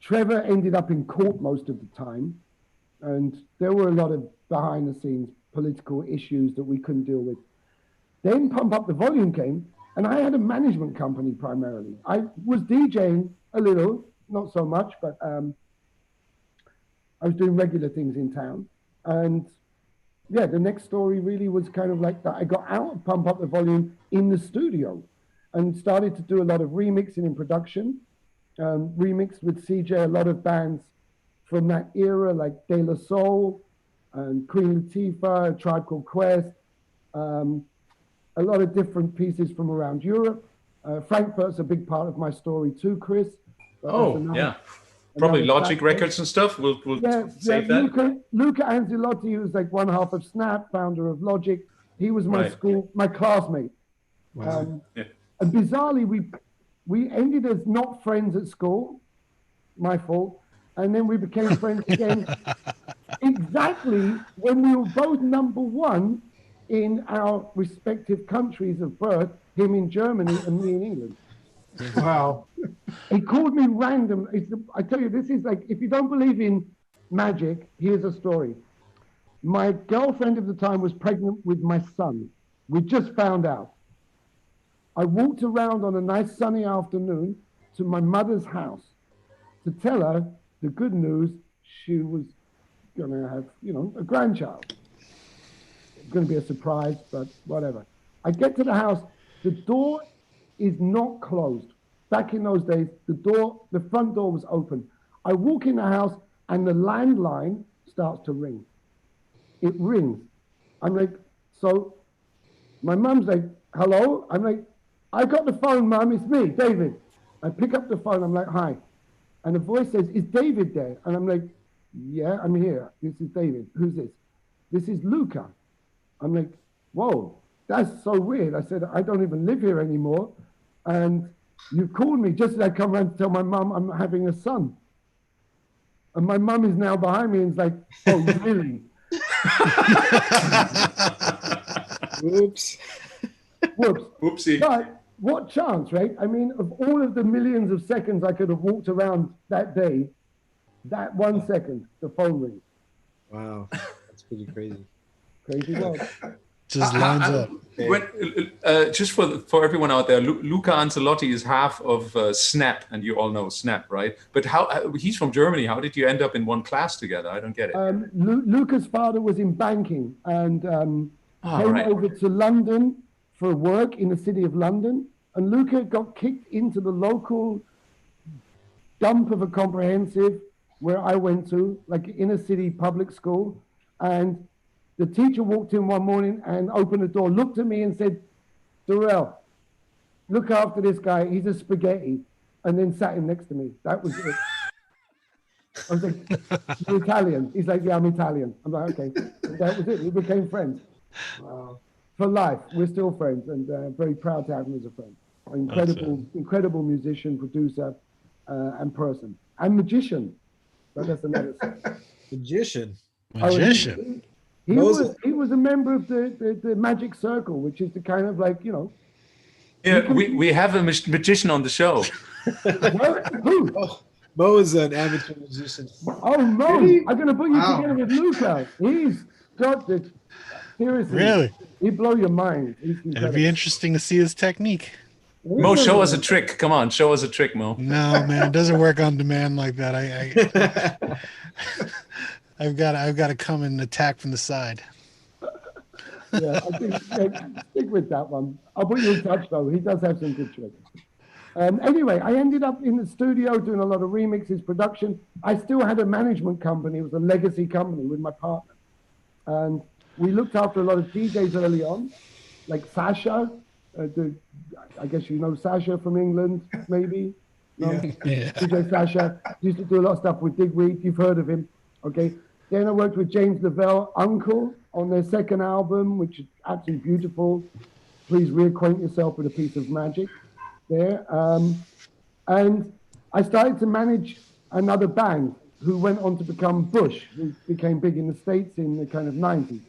Trevor ended up in court most of the time. And there were a lot of behind the scenes political issues that we couldn't deal with. Then Pump Up the Volume came, and I had a management company primarily. I was DJing a little, not so much, but I was doing regular things in town. And yeah, the next story really was kind of like that. I got out of Pump Up the Volume in the studio and started to do a lot of remixing and production. Remixed with CJ a lot of bands from that era, like De La Soul and Queen Latifah, A Tribe Called Quest, a lot of different pieces from around Europe. Frankfurt's a big part of my story too, Chris. Probably Logic Records and stuff. We'll save that. Luca Ancelotti, who's like one half of Snap, founder of Logic. He was my my classmate. Wow. And bizarrely, we ended as not friends at school. My fault. And then we became friends again. Exactly when we were both number one in our respective countries of birth, him in Germany and me in England. Wow. He called me random. I tell you, this is like, if you don't believe in magic, here's a story. My girlfriend at the time was pregnant with my son. We just found out. I walked around on a nice sunny afternoon to my mother's house to tell her the good news, she was going to have, a grandchild. going to be a surprise, but whatever. I get to the house. The door is not closed. Back in those days, the front door was open. I walk in the house and the landline starts to ring. It rings. I'm like, so my mum's like, hello? I'm like, I got the phone, Mum, it's me, David. I pick up the phone, I'm like, hi. And the voice says, is David there? And I'm like, yeah, I'm here. This is David. Who's this? This is Luca. I'm like, whoa, that's so weird. I said, I don't even live here anymore. And you called me just as I come around to tell my mum I'm having a son. And my mum is now behind me and is like, oh, really? Whoops. Whoops. Whoopsie. But what chance, right? I mean, of all of the millions of seconds I could have walked around that day, that 1 second, the phone rings. Wow, that's pretty crazy. Crazy world. Just lines up. When, just for everyone out there, Luca Ancelotti is half of Snap, and you all know Snap, right? But how he's from Germany. How did you end up in one class together? I don't get it. Luca's father was in banking and came over to London for work in the city of London. And Luca got kicked into the local dump of a comprehensive where I went to, like inner city public school. And the teacher walked in one morning and opened the door, looked at me and said, Durrell, look after this guy. He's a spaghetti. And then sat him next to me. That was it. I was like, you're Italian? He's like, yeah, I'm Italian. I'm like, okay. That was it. We became friends. For life. We're still friends and very proud to have him as a friend. Incredible musician, producer, and person. And magician. But that's another thing. Magician. Magician. He was a member of the Magic Circle, which is the kind of like, you know. Yeah, we have a magician on the show. Who? Mo is an amateur musician. Oh, Mo. I'm going to put you together with Luca. He's got the... Seriously. Really? He'd blow your mind. It'd be interesting to see his technique. Mo, show us a trick. Come on, show us a trick, Mo. No, man, it doesn't work on demand like that. I've got to come and attack from the side. Yeah, I think stick with that one. I'll put you in touch though. He does have some good tricks. Anyway, I ended up in the studio doing a lot of remixes, production. I still had a management company. It was a legacy company with my partner, and we looked after a lot of DJs early on, like Sasha. I guess you know Sasha from England, maybe. No? Yeah. DJ Sasha used to do a lot of stuff with Digweed. You've heard of him, okay? Then I worked with James Lavelle, Uncle, on their second album, which is absolutely beautiful. Please reacquaint yourself with a piece of magic there. And I started to manage another band who went on to become Bush, who became big in the States in the kind of 90s.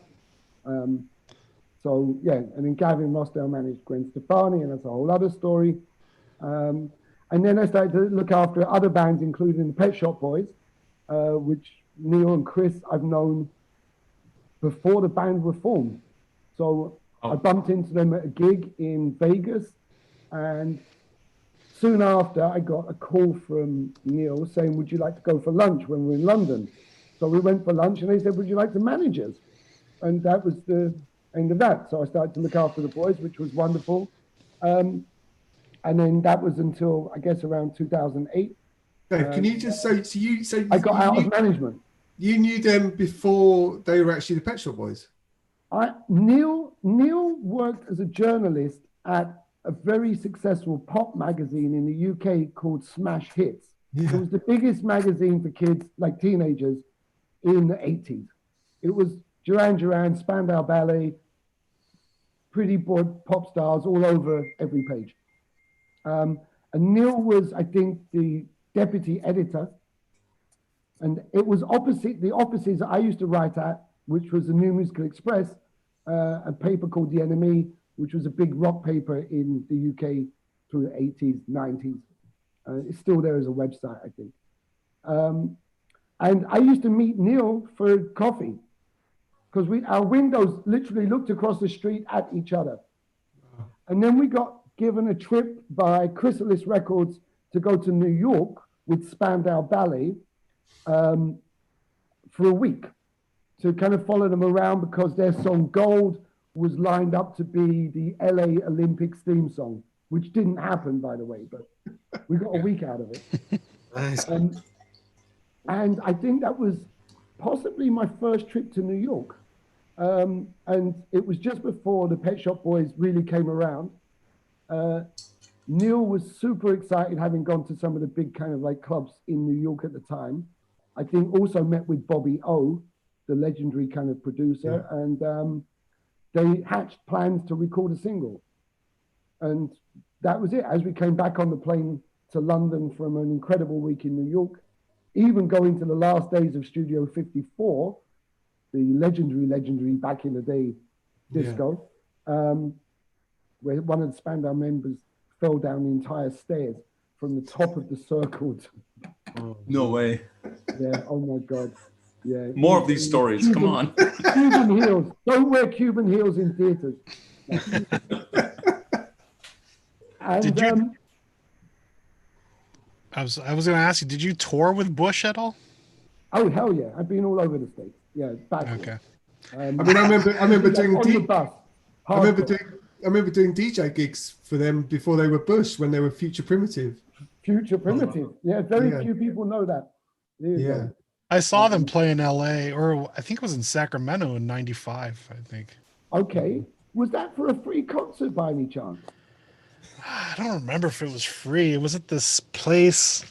So yeah, and then Gavin Rossdale managed Gwen Stefani, and that's a whole other story. And then I started to look after other bands, including the Pet Shop Boys, which Neil and Chris I've known before the band were formed. So I bumped into them at a gig in Vegas, and soon after I got a call from Neil saying, would you like to go for lunch when we're in London? So we went for lunch and they said, would you like to manage us? And that was the end of that. So I started to look after the boys, which was wonderful. And then that was until, I guess, around 2008. Can you just so I got out of management. You knew them before they were actually the Pet Shop Boys? Neil worked as a journalist at a very successful pop magazine in the UK called Smash Hits. Yeah. It was the biggest magazine for kids, like teenagers, in the 80s. It was Duran Duran, Spandau Ballet, pretty boy pop stars all over every page. And Neil was, I think, the deputy editor. And it was opposite the offices I used to write at, which was the New Musical Express, a paper called The Enemy, which was a big rock paper in the UK through the 80s, 90s. It's still there as a website, I think. And I used to meet Neil for coffee because our windows literally looked across the street at each other. And then we got given a trip by Chrysalis Records to go to New York with Spandau Ballet for a week. to kind of follow them around because their song Gold was lined up to be the LA Olympics theme song, which didn't happen, by the way, but we got a week out of it. Nice. And I think that was possibly my first trip to New York. And it was just before the Pet Shop Boys really came around. Neil was super excited, having gone to some of the big kind of like clubs in New York at the time. I think also met with Bobby O, the legendary kind of producer, and they hatched plans to record a single. And that was it. As we came back on the plane to London from an incredible week in New York, even going to the last days of Studio 54, the legendary back in the day disco, where one of the Spandau members fell down the entire stairs from the top of the circle. No way. Yeah, oh my God. Yeah. More of these stories, come on. Cuban heels. Don't wear Cuban heels in theaters. And, Did you? I was going to ask you, did you tour with Bush at all? oh, hell yeah. I've been all over the States. Yeah, back. Okay. I mean, I remember doing on the bus. I remember doing DJ gigs for them before they were Bush, when they were Future Primitive. Future Primitive. Yeah, very few people know that. There you go. I saw them play in LA, or I think it was in Sacramento in '95, I think. Okay. Was that for a free concert by any chance? I don't remember if it was free. It was at this place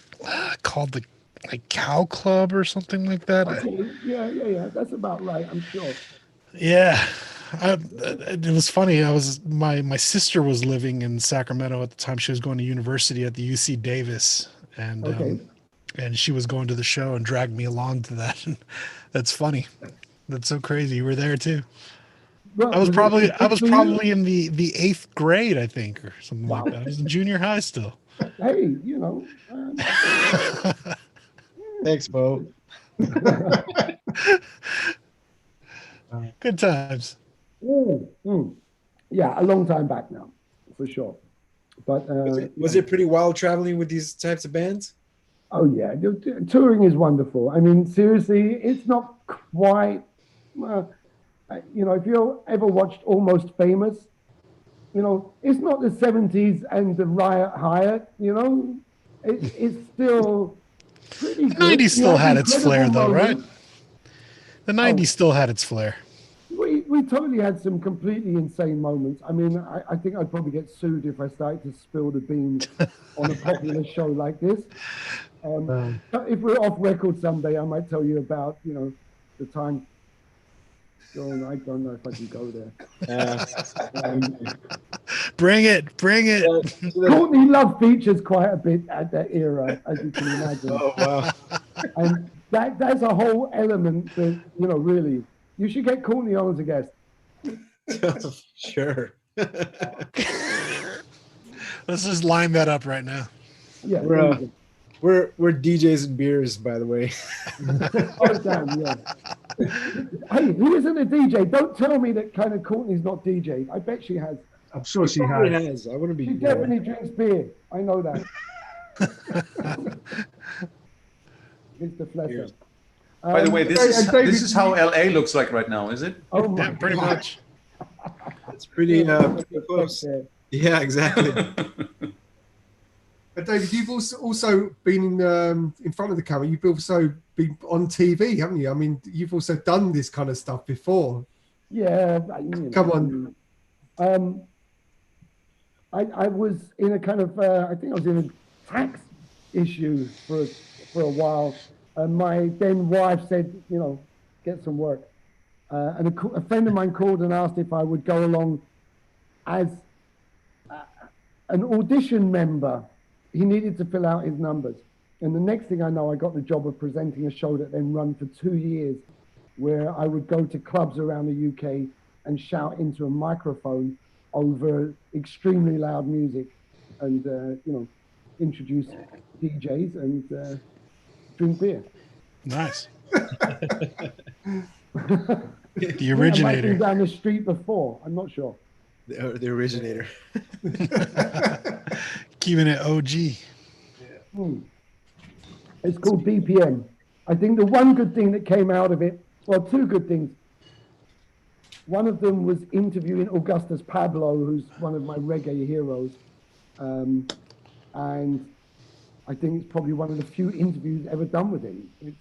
called the Cow Club or something like that. Okay. Yeah. That's about right, I'm sure. Yeah. It was funny. My sister was living in Sacramento at the time. She was going to university at the UC Davis, and and she was going to the show and dragged me along to that. That's funny. That's so crazy. You were there too. Well, I was probably in the 8th grade, I think, or something like that. I was in junior high still. Hey, you know. Thanks, Bo. Good times. Yeah, a long time back now, for sure. But was it pretty wild traveling with these types of bands? Oh yeah, touring is wonderful. I mean, seriously, it's not quite. You know, if you ever watched Almost Famous, you know, it's not the 70s and the Riot Hyatt. You know, it's still pretty good. The 90s still had its flair, though, right? moments. The 90s still had its flair. We totally had some completely insane moments. I mean, I think I'd probably get sued if I started to spill the beans on a popular show like this. If we're off record someday, I might tell you about, you know, the time. I don't know if I can go there. Bring it. Courtney Love features quite a bit at that era, as you can imagine. Oh, wow. And that's a whole element that, you know, really, you should get Courtney on as a guest. Sure. Let's just line that up right now. Yeah. We're DJs and Beers, by the way. Oh, damn, yeah. Hey, who isn't a DJ? Don't tell me that kind of Courtney's not DJ. I bet she has. I'm sure she Probably has. has. I wouldn't be. She definitely drinks beer. I know that. Mr. Flesser. By the way, this is how LA looks like right now, is it? Oh my Yeah, pretty God. much. It's pretty close. Yeah, exactly. But David, you've also been in front of the camera. You've also been on TV, haven't you? I mean, you've also done this kind of stuff before. Yeah. You know, Come on. I was in a kind of, I think I was in a tax issue for a while. And my then wife said, you know, get some work. And a friend of mine called and asked if I would go along as an audition member. He needed to fill out his numbers. And the next thing I know, I got the job of presenting a show that then ran for 2 years, where I would go to clubs around the UK and shout into a microphone over extremely loud music and, you know, introduce DJs and drink beer. Nice. The originator. Might be down the street before. I'm not sure. The originator. Keeping it OG. It's called BPM. I think the one good thing that came out of it Well, two good things. One of them was interviewing Augustus Pablo, who's one of my reggae heroes. And I think it's probably one of the few interviews ever done with him. It's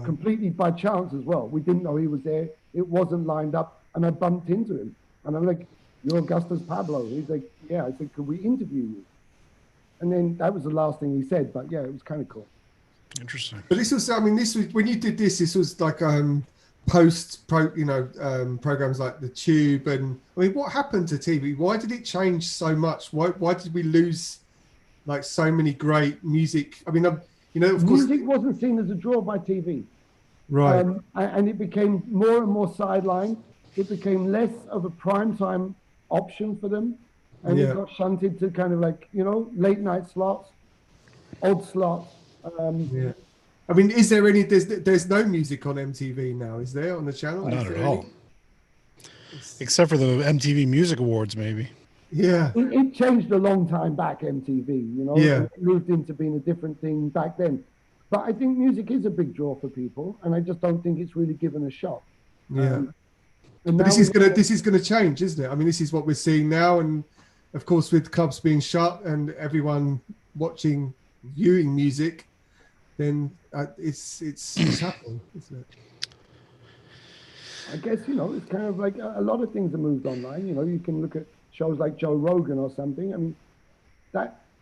completely by chance as well. We didn't know he was there. It wasn't lined up. And I bumped into him. And I'm like, "You're Augustus Pablo." He's like, "Yeah." I said, "Could we interview you?" And then that was the last thing he said. But yeah, it was kind of cool. Interesting. But this was, I mean, this was when you did this. This was like programs like the Tube, and I mean, what happened to TV? Why did it change so much? Why did we lose like so many great music? I mean, of course, music wasn't seen as a draw by TV, right? And it became more and more sidelined. It became less of a primetime option for them, and it got shunted to kind of like late night slots, odd slots. I mean, is there any? There's no music on MTV now, is there, on the channel? Not at all. Except for the MTV Music Awards, maybe. Yeah. It changed a long time back, MTV, It moved into being a different thing back then. But I think music is a big draw for people, and I just don't think it's really given a shot. Yeah. But this is gonna change, isn't it? I mean, this is what we're seeing now, and of course, with clubs being shut and everyone viewing music, then it's happening, isn't it? I guess it's kind of like a lot of things have moved online. You can look at shows like Joe Rogan or something. I mean,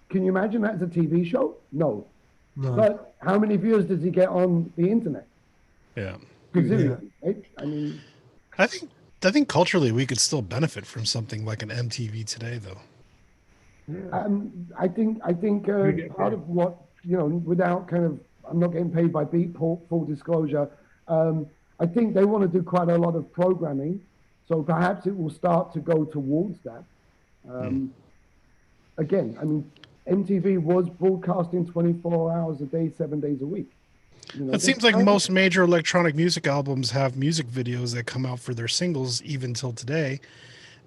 can you imagine that as a TV show? No. But how many viewers does he get on the internet? Yeah. Gazillion, right? I mean, I think culturally we could still benefit from something like an MTV today, though. I think part of what without kind of, I'm not getting paid by Beatport, full disclosure. I think they want to do quite a lot of programming, so perhaps it will start to go towards that. Again, I mean, MTV was broadcasting 24 hours a day, 7 days a week. It seems like most major electronic music albums have music videos that come out for their singles even till today.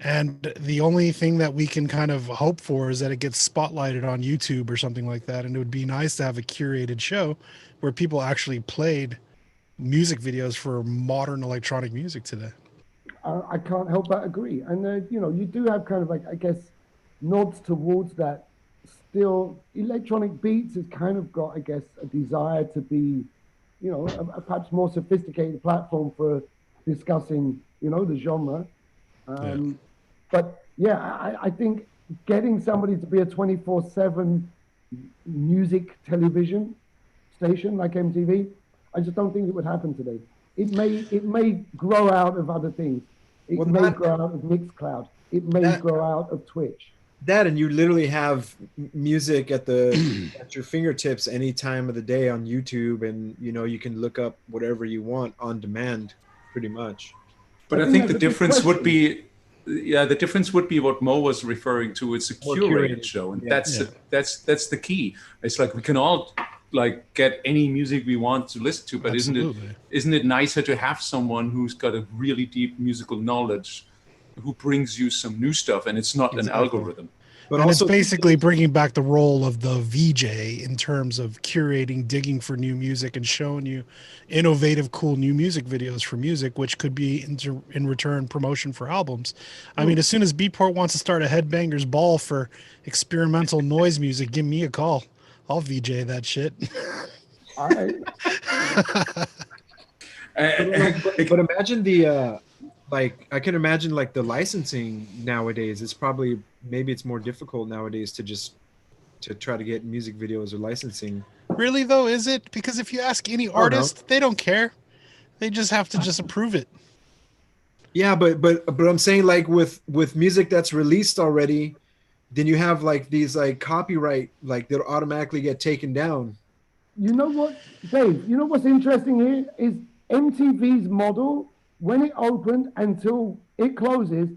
And the only thing that we can kind of hope for is that it gets spotlighted on YouTube or something like that. And it would be nice to have a curated show where people actually played music videos for modern electronic music today. I can't help but agree. And, you do have kind of like, I guess, nods towards that. Still, electronic beats has kind of got, I guess, a desire to be, a perhaps more sophisticated platform for discussing, the genre. But yeah, I think getting somebody to be a 24/7 music television station like MTV, I just don't think it would happen today. It may grow out of other things. It may grow out of Mixcloud. It may grow out of Twitch. That, and you literally have music at your fingertips any time of the day on YouTube, and you can look up whatever you want on demand, pretty much. But I think the difference would be, the difference would be what Mo was referring to. It's a curated show, and that's the key. It's like we can all like get any music we want to listen to, but isn't it nicer to have someone who's got a really deep musical knowledge, who brings you some new stuff, and it's not an algorithm. But also, it's basically bringing back the role of the VJ in terms of curating, digging for new music, and showing you innovative, cool new music videos for music, which could be in return promotion for albums. I mean, as soon as Beatport wants to start a Headbangers Ball for experimental noise music, give me a call. I'll VJ that shit. All right. But imagine the I can imagine like the licensing nowadays. It's probably, maybe it's more difficult nowadays to try to get music videos or licensing. Really though, is it? Because if you ask any artist, they don't care. They just have to just approve it. Yeah, but I'm saying, like, with music that's released already, then you have like these like copyright, like they'll automatically get taken down. You know what, Dave? You know what's interesting here is MTV's model, when it opened until it closes,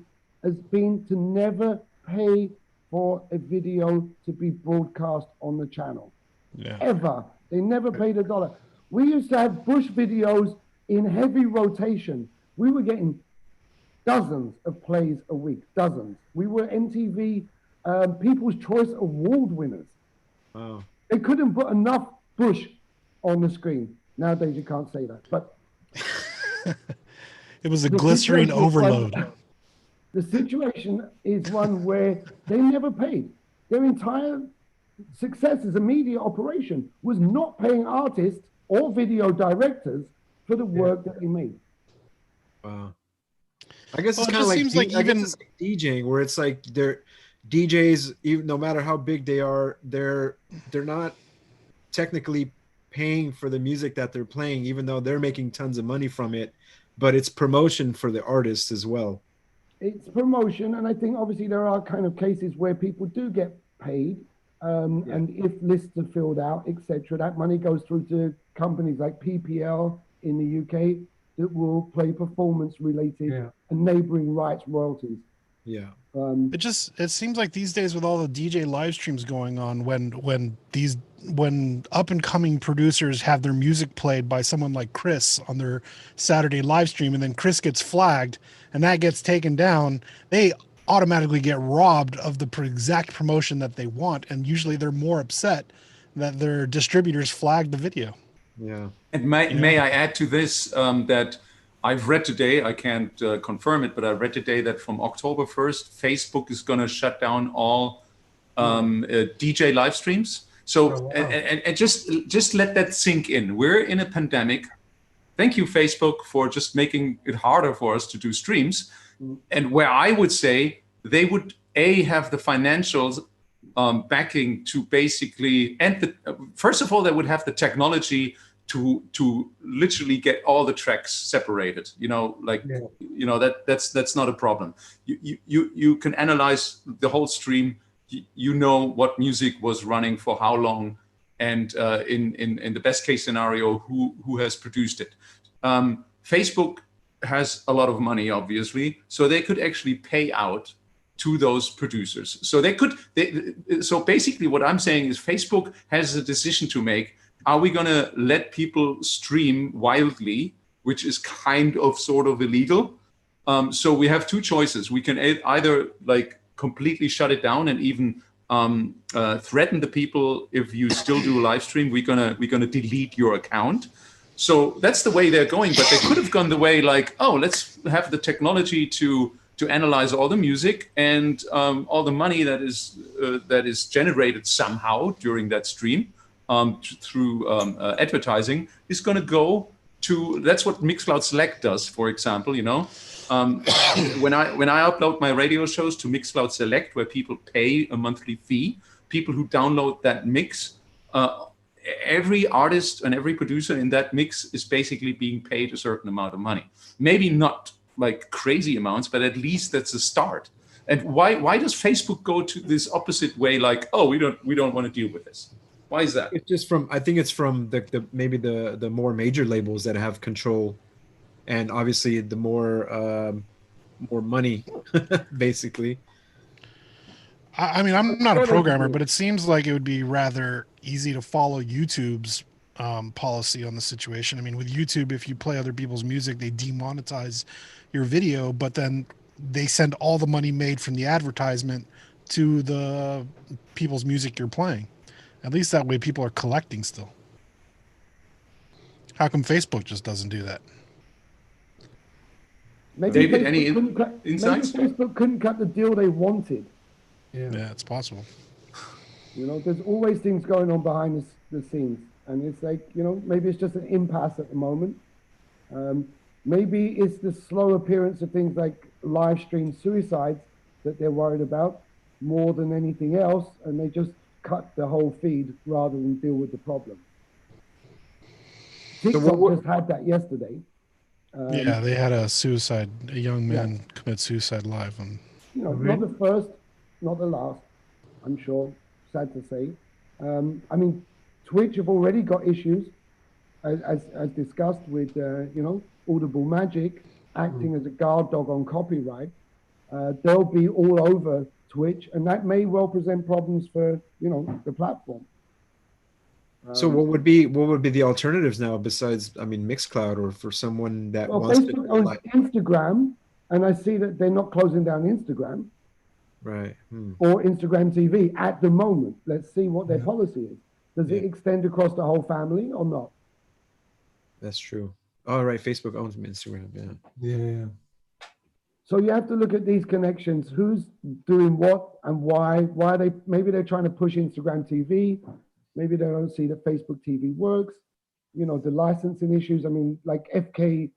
has been to never pay for a video to be broadcast on the channel. Yeah. Ever. They never paid $1. We used to have Bush videos in heavy rotation. We were getting dozens of plays a week, dozens. We were MTV People's Choice Award winners. Wow. They couldn't put enough Bush on the screen. Nowadays you can't say that, but It was a The glycerine situation is overload. The situation is one where they never paid. Their entire success as a media operation was not paying artists or video directors for the work that they made. Wow. I guess Well, it's it kind of just like seems like I guess even it's like DJing, where it's like they're DJs, even no matter how big they are, they're not technically paying for the music that they're playing, even though they're making tons of money from it. But it's promotion for the artists as well. It's promotion, and I think obviously there are kind of cases where people do get paid, and if lists are filled out, etc., that money goes through to companies like PPL in the UK that will play performance-related and neighboring rights royalties. Yeah. it seems like these days with all the DJ live streams going on, when up and coming producers have their music played by someone like Chris on their Saturday live stream, and then Chris gets flagged and that gets taken down, they automatically get robbed of the exact promotion that they want, and usually they're more upset that their distributors flagged the video. Yeah. And may I add to this that I've read today, I can't confirm it, but I read today that from October 1st, Facebook is going to shut down all DJ live streams. So, and just let that sink in. We're in a pandemic. Thank you, Facebook, for just making it harder for us to do streams. And where I would say they would have the financials backing to basically, and first of all, they would have the technology to literally get all the tracks separated. That's not a problem. You can analyze the whole stream. You know what music was running for how long, and in the best case scenario, who has produced it. Facebook has a lot of money, obviously, so they could actually pay out to those producers. So so basically what I'm saying is Facebook has a decision to make. Are we going to let people stream wildly, which is kind of sort of illegal? So we have two choices. We can either like completely shut it down and even threaten the people. If you still do a live stream, we're gonna delete your account. So that's the way they're going. But they could have gone the way like, oh, let's have the technology to analyze all the music, and all the money that is generated somehow during that stream through advertising is going to go to. That's what Mixcloud Select does, for example. When I upload my radio shows to Mixcloud Select, where people pay a monthly fee, people who download that mix, every artist and every producer in that mix is basically being paid a certain amount of money. Maybe not like crazy amounts, but at least that's a start. And why does Facebook go to this opposite way? Like, oh, we don't want to deal with this. Why is that? It's just I think it's from maybe the more major labels that have control, and obviously the more money, basically. I mean, I'm not a programmer, but it seems like it would be rather easy to follow YouTube's policy on the situation. I mean, with YouTube, if you play other people's music, they demonetize your video, but then they send all the money made from the advertisement to the people's music you're playing. At least that way people are collecting still. How come Facebook just doesn't do that? Maybe David, Facebook any couldn't insights? Maybe Facebook couldn't cut the deal they wanted. Yeah, it's possible. There's always things going on behind the scenes. And it's like, maybe it's just an impasse at the moment. Maybe it's the slow appearance of things like live stream suicides that they're worried about more than anything else. And they just cut the whole feed rather than deal with the problem. TikTok just had that yesterday. Yeah, they had a young man commit suicide live. Not the first, not the last, I'm sure, sad to say. I mean, Twitch have already got issues, as discussed with, Audible Magic acting as a guard dog on copyright. They'll be all over Twitch, and that may well present problems for, the platform. So what would be the alternatives now besides, Mixcloud, or for someone that wants Facebook owns Instagram, and I see that they're not closing down Instagram. Right. Or Instagram TV at the moment. Let's see what their policy is. Does it extend across the whole family or not? That's true. Oh, right. Facebook owns Instagram. Yeah. Yeah. So you have to look at these connections. Who's doing what and why? Why maybe they're trying to push Instagram TV. Maybe they don't see that Facebook TV works. You know, the licensing issues. I mean, like FK,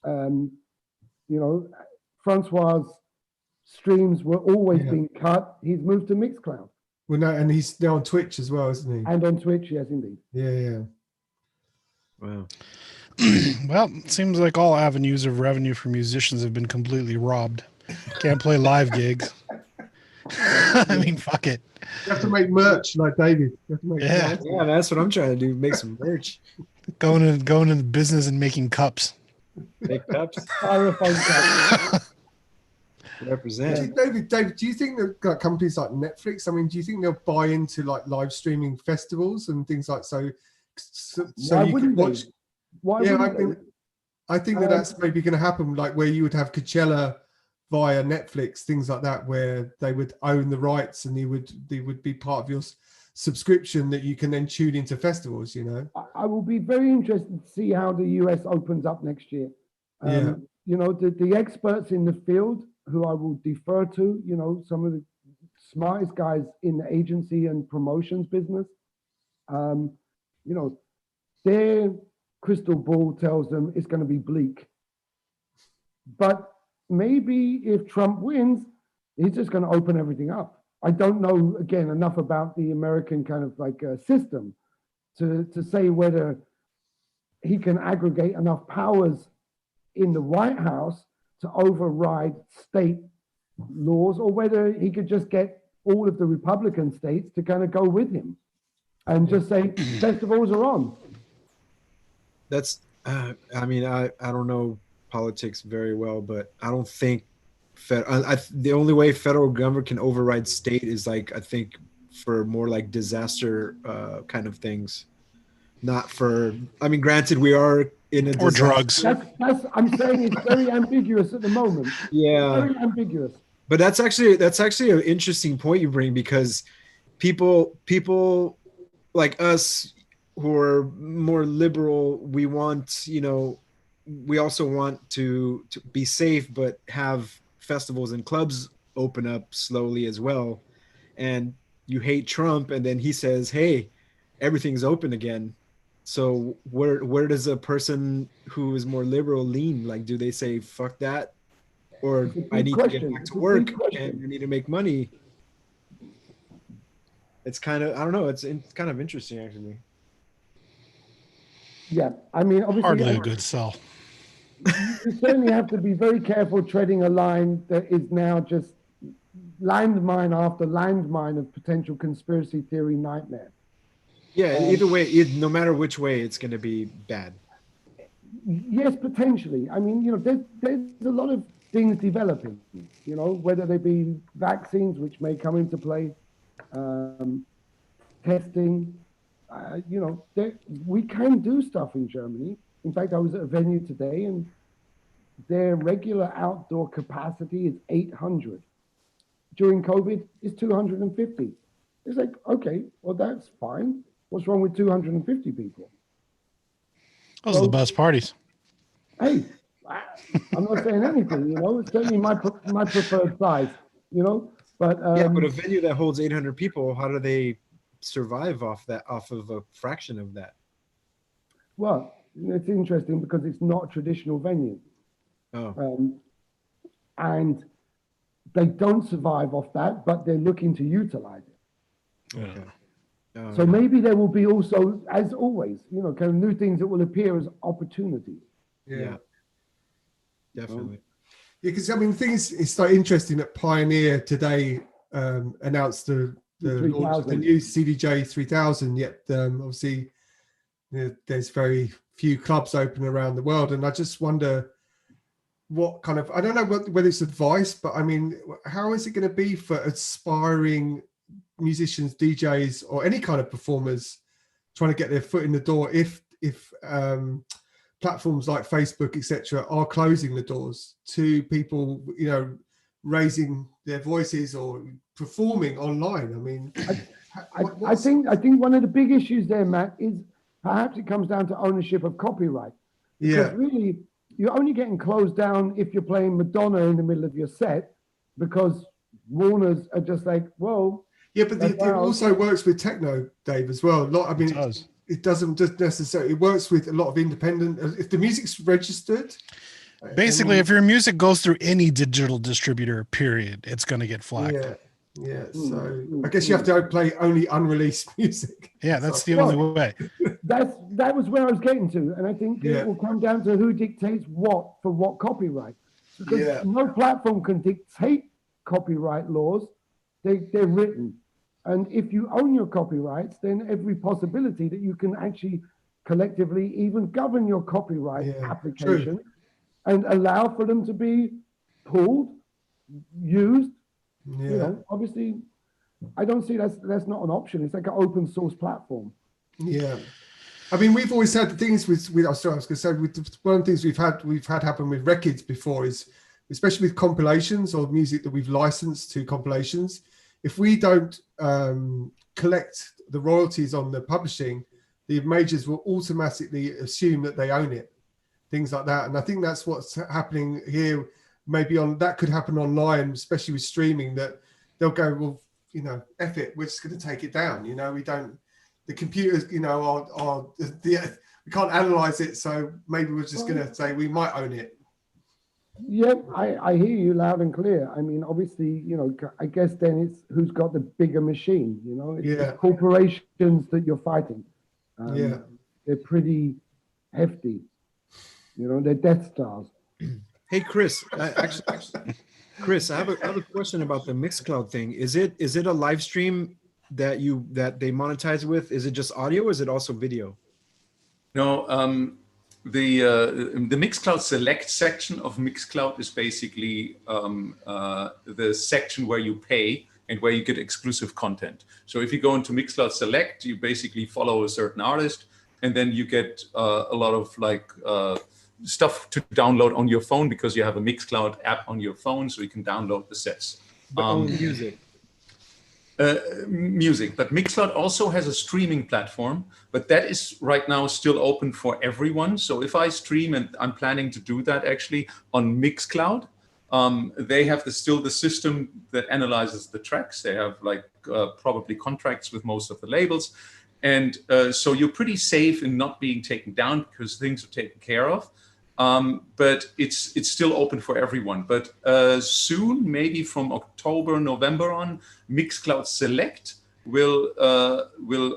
you know, Francois' streams were always being cut. He's moved to Mixcloud. Well, no, and he's now on Twitch as well, isn't he? And on Twitch, yes, indeed. Yeah. Wow. Well, it seems like all avenues of revenue for musicians have been completely robbed. Can't play live gigs. I mean, fuck it. You have to make merch like David. You have to make merch. Yeah, that's what I'm trying to do. Make some merch. Going into business and making cups. Make cups. Styrofoam cups. Represent. David, do you think that companies like Netflix, I mean, do you think they'll buy into like live streaming festivals and things like so Why you can wouldn't they? watch? Why Yeah, wouldn't they? I think that's maybe going to happen, like where you would have Coachella via Netflix, things like that, where they would own the rights and they would be part of your subscription that you can then tune into festivals, you know. I will be very interested to see how the US opens up next year. You know, the experts in the field who I will defer to, you know, some of the smartest guys in the agency and promotions business, you know, their crystal ball tells them it's going to be bleak. But maybe if Trump wins, he's just going to open everything up. I don't know, again, enough about the American kind of like system to say whether he can aggregate enough powers in the White House to override state laws, or whether he could just get all of the Republican states to kind of go with him and just say festivals are on. That's, I mean, I don't know politics very well, but I don't think the only way federal government can override state is like, I think for more like disaster kind of things, not for, I mean, granted we are in a Or disaster. drugs. That's I'm saying it's very ambiguous at the moment. Yeah. Very ambiguous. But that's actually an interesting point you bring, because people like us who are more liberal, we want, you know, we also want to be safe, but have festivals and clubs open up slowly as well. And you hate Trump, and then he says, hey, everything's open again. So where does a person who is more liberal lean? Like, do they say, fuck that? Or I need to get back to work and I need to make money? It's kind of, I don't know, it's kind of interesting actually. Yeah, I mean, obviously, Hardly a good sell. you certainly have to be very careful treading a line that is now just landmine after landmine of potential conspiracy theory nightmare. Yeah, either way, no matter which way, it's going to be bad. Yes, potentially. I mean, you know, there's a lot of things developing, you know, whether they be vaccines, which may come into play, testing, you know, we can do stuff in Germany. In fact, I was at a venue today and their regular outdoor capacity is 800. During COVID, it's 250. It's like, okay, well, that's fine. What's wrong with 250 people? Those are the best parties. Hey, I'm not saying anything, you know, it's certainly my preferred size, you know, but yeah, but a venue that holds 800 people, how do they survive off of a fraction of that? Well, it's interesting because it's not a traditional venue. Oh. And they don't survive off that, but they're looking to utilize it. Okay. So maybe there will be also, as always, you know, kind of new things that will appear as opportunities. Yeah. Definitely. Yeah, because I mean, the thing is, it's so interesting that Pioneer today announced the launch of the new CDJ 3000. Yet obviously, there's very few clubs open around the world, and I just wonder what kind of, I don't know whether it's advice, but I mean, how is it going to be for aspiring musicians, DJs, or any kind of performers trying to get their foot in the door if platforms like Facebook, etc., are closing the doors to people, you know, raising their voices or performing online? I mean, I think one of the big issues there, Matt, is perhaps it comes down to ownership of copyright. Because really, you're only getting closed down if you're playing Madonna in the middle of your set, because Warners are just like, whoa. Yeah, but it also works with techno, Dave, as well. It doesn't just necessarily. It works with a lot of independent. If the music's registered, basically, if your music goes through any digital distributor, period, it's going to get flagged. Yeah. So I guess you have to play only unreleased music. Yeah, that's the only way. That was where I was getting to, and I think it will come down to who dictates what for what copyright. Because no platform can dictate copyright laws. They're written. And if you own your copyrights, then every possibility that you can actually collectively even govern your copyright application and allow for them to be pulled, used. You know, obviously, I don't see that's not an option. It's like an open source platform. Yeah. I mean, we've always had things with I was going to say, one of the things we've had happen with records before is, especially with compilations or music that we've licensed to compilations, if we don't collect the royalties on the publishing, the majors will automatically assume that they own it, things like that. And I think that's what's happening here. Maybe that could happen online, especially with streaming, that they'll go, well, you know, F it, we're just going to take it down. You know, the computers, you know, we can't analyze it. So maybe we're just going to say we might own it. Yeah, I hear you loud and clear. I mean, obviously, you know, I guess then it's who's got the bigger machine, you know, it's corporations that you're fighting. They're pretty hefty, you know, they're Death Stars. Hey, Chris, Chris, I have a question about the Mixcloud thing. Is it a live stream that they monetize with? Is it just audio or is it also video? No, the Mixcloud Select section of Mixcloud is basically the section where you pay and where you get exclusive content. So if you go into Mixcloud Select, you basically follow a certain artist, and then you get a lot of stuff to download on your phone because you have a Mixcloud app on your phone, so you can download the sets. But only music. Music, but Mixcloud also has a streaming platform, but that is right now still open for everyone. So if I stream, and I'm planning to do that actually on Mixcloud, they have still the system that analyzes the tracks. They have probably contracts with most of the labels. And so you're pretty safe in not being taken down because things are taken care of. But it's still open for everyone. But soon, maybe from October, November on, Mixcloud Select will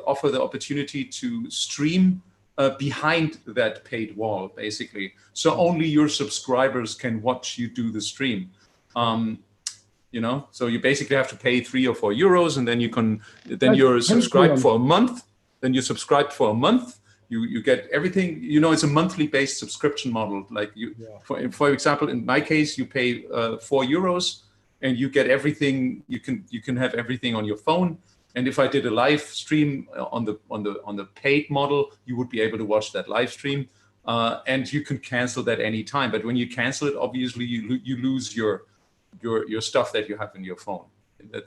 offer the opportunity to stream behind that paid wall, basically. So only your subscribers can watch you do the stream. You know, so you basically have to pay 3 or 4 euros, and then you're subscribed for a month. Then you're subscribed for a month. You get everything. You know, it's a monthly based subscription model. For example, in my case, you pay 4 euros, and you get everything. You can have everything on your phone. And if I did a live stream on the paid model, you would be able to watch that live stream, and you can cancel that any time. But when you cancel it, obviously you lose your stuff that you have in your phone.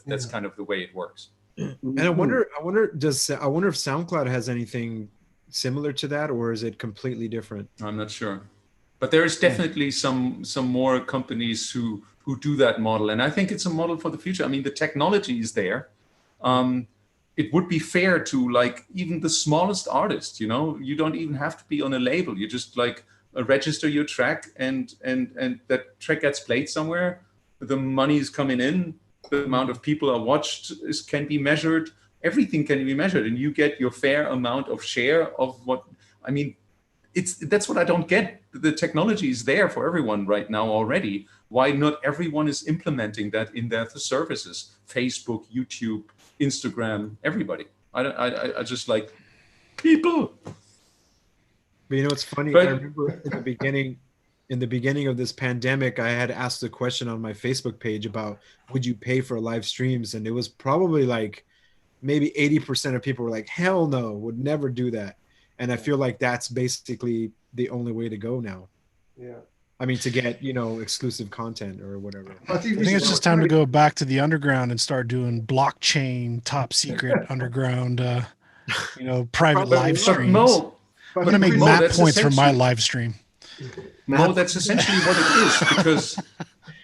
That's kind of the way it works. And I wonder if SoundCloud has anything similar to that, or is it completely different? I'm not sure, but there is definitely some more companies who do that model, and I think it's a model for the future. I mean, the technology is there. It would be fair to even the smallest artist. You know, you don't even have to be on a label. You just register your track, and that track gets played somewhere. The money is coming in. The amount of people are watched can be measured. Everything can be measured, and you get your fair amount of share of what. I mean, that's what I don't get. The technology is there for everyone right now already. Why not everyone is implementing that in their services? Facebook, YouTube, Instagram, everybody. I just like people. But you know, it's funny. I remember in the beginning of this pandemic, I had asked a question on my Facebook page about would you pay for live streams, and it was probably maybe 80% of people were like, hell no, would never do that. And I feel like that's basically the only way to go now. Yeah. I mean, to get, exclusive content or whatever. I think it's just time to go back to the underground and start doing blockchain, top secret underground, private live streams. I'm going to make map points for my live stream. No, that's essentially what it is, because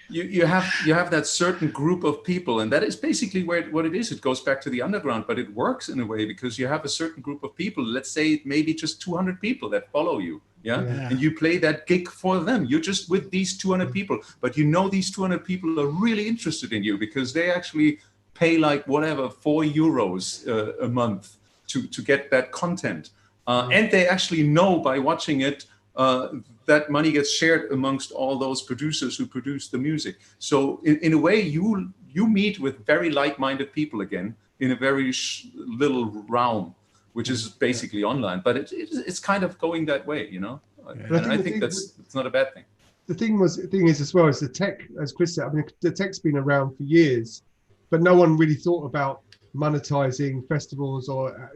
you have that certain group of people, and that is basically what it is. It goes back to the underground, but it works in a way because you have a certain group of people. Let's say maybe just 200 people that follow you, yeah? And you play that gig for them. You're just with these 200 people, but you know these 200 people are really interested in you because they actually pay like whatever €4 a month to get that content, and they actually know by watching it. That money gets shared amongst all those producers who produce the music. So in a way, you meet with very like-minded people again in a very little realm, which is basically online. But it's kind of going that way, you know. And I think it's not a bad thing. The thing is as well as the tech, as Chris said. I mean, the tech's been around for years, but no one really thought about monetizing festivals or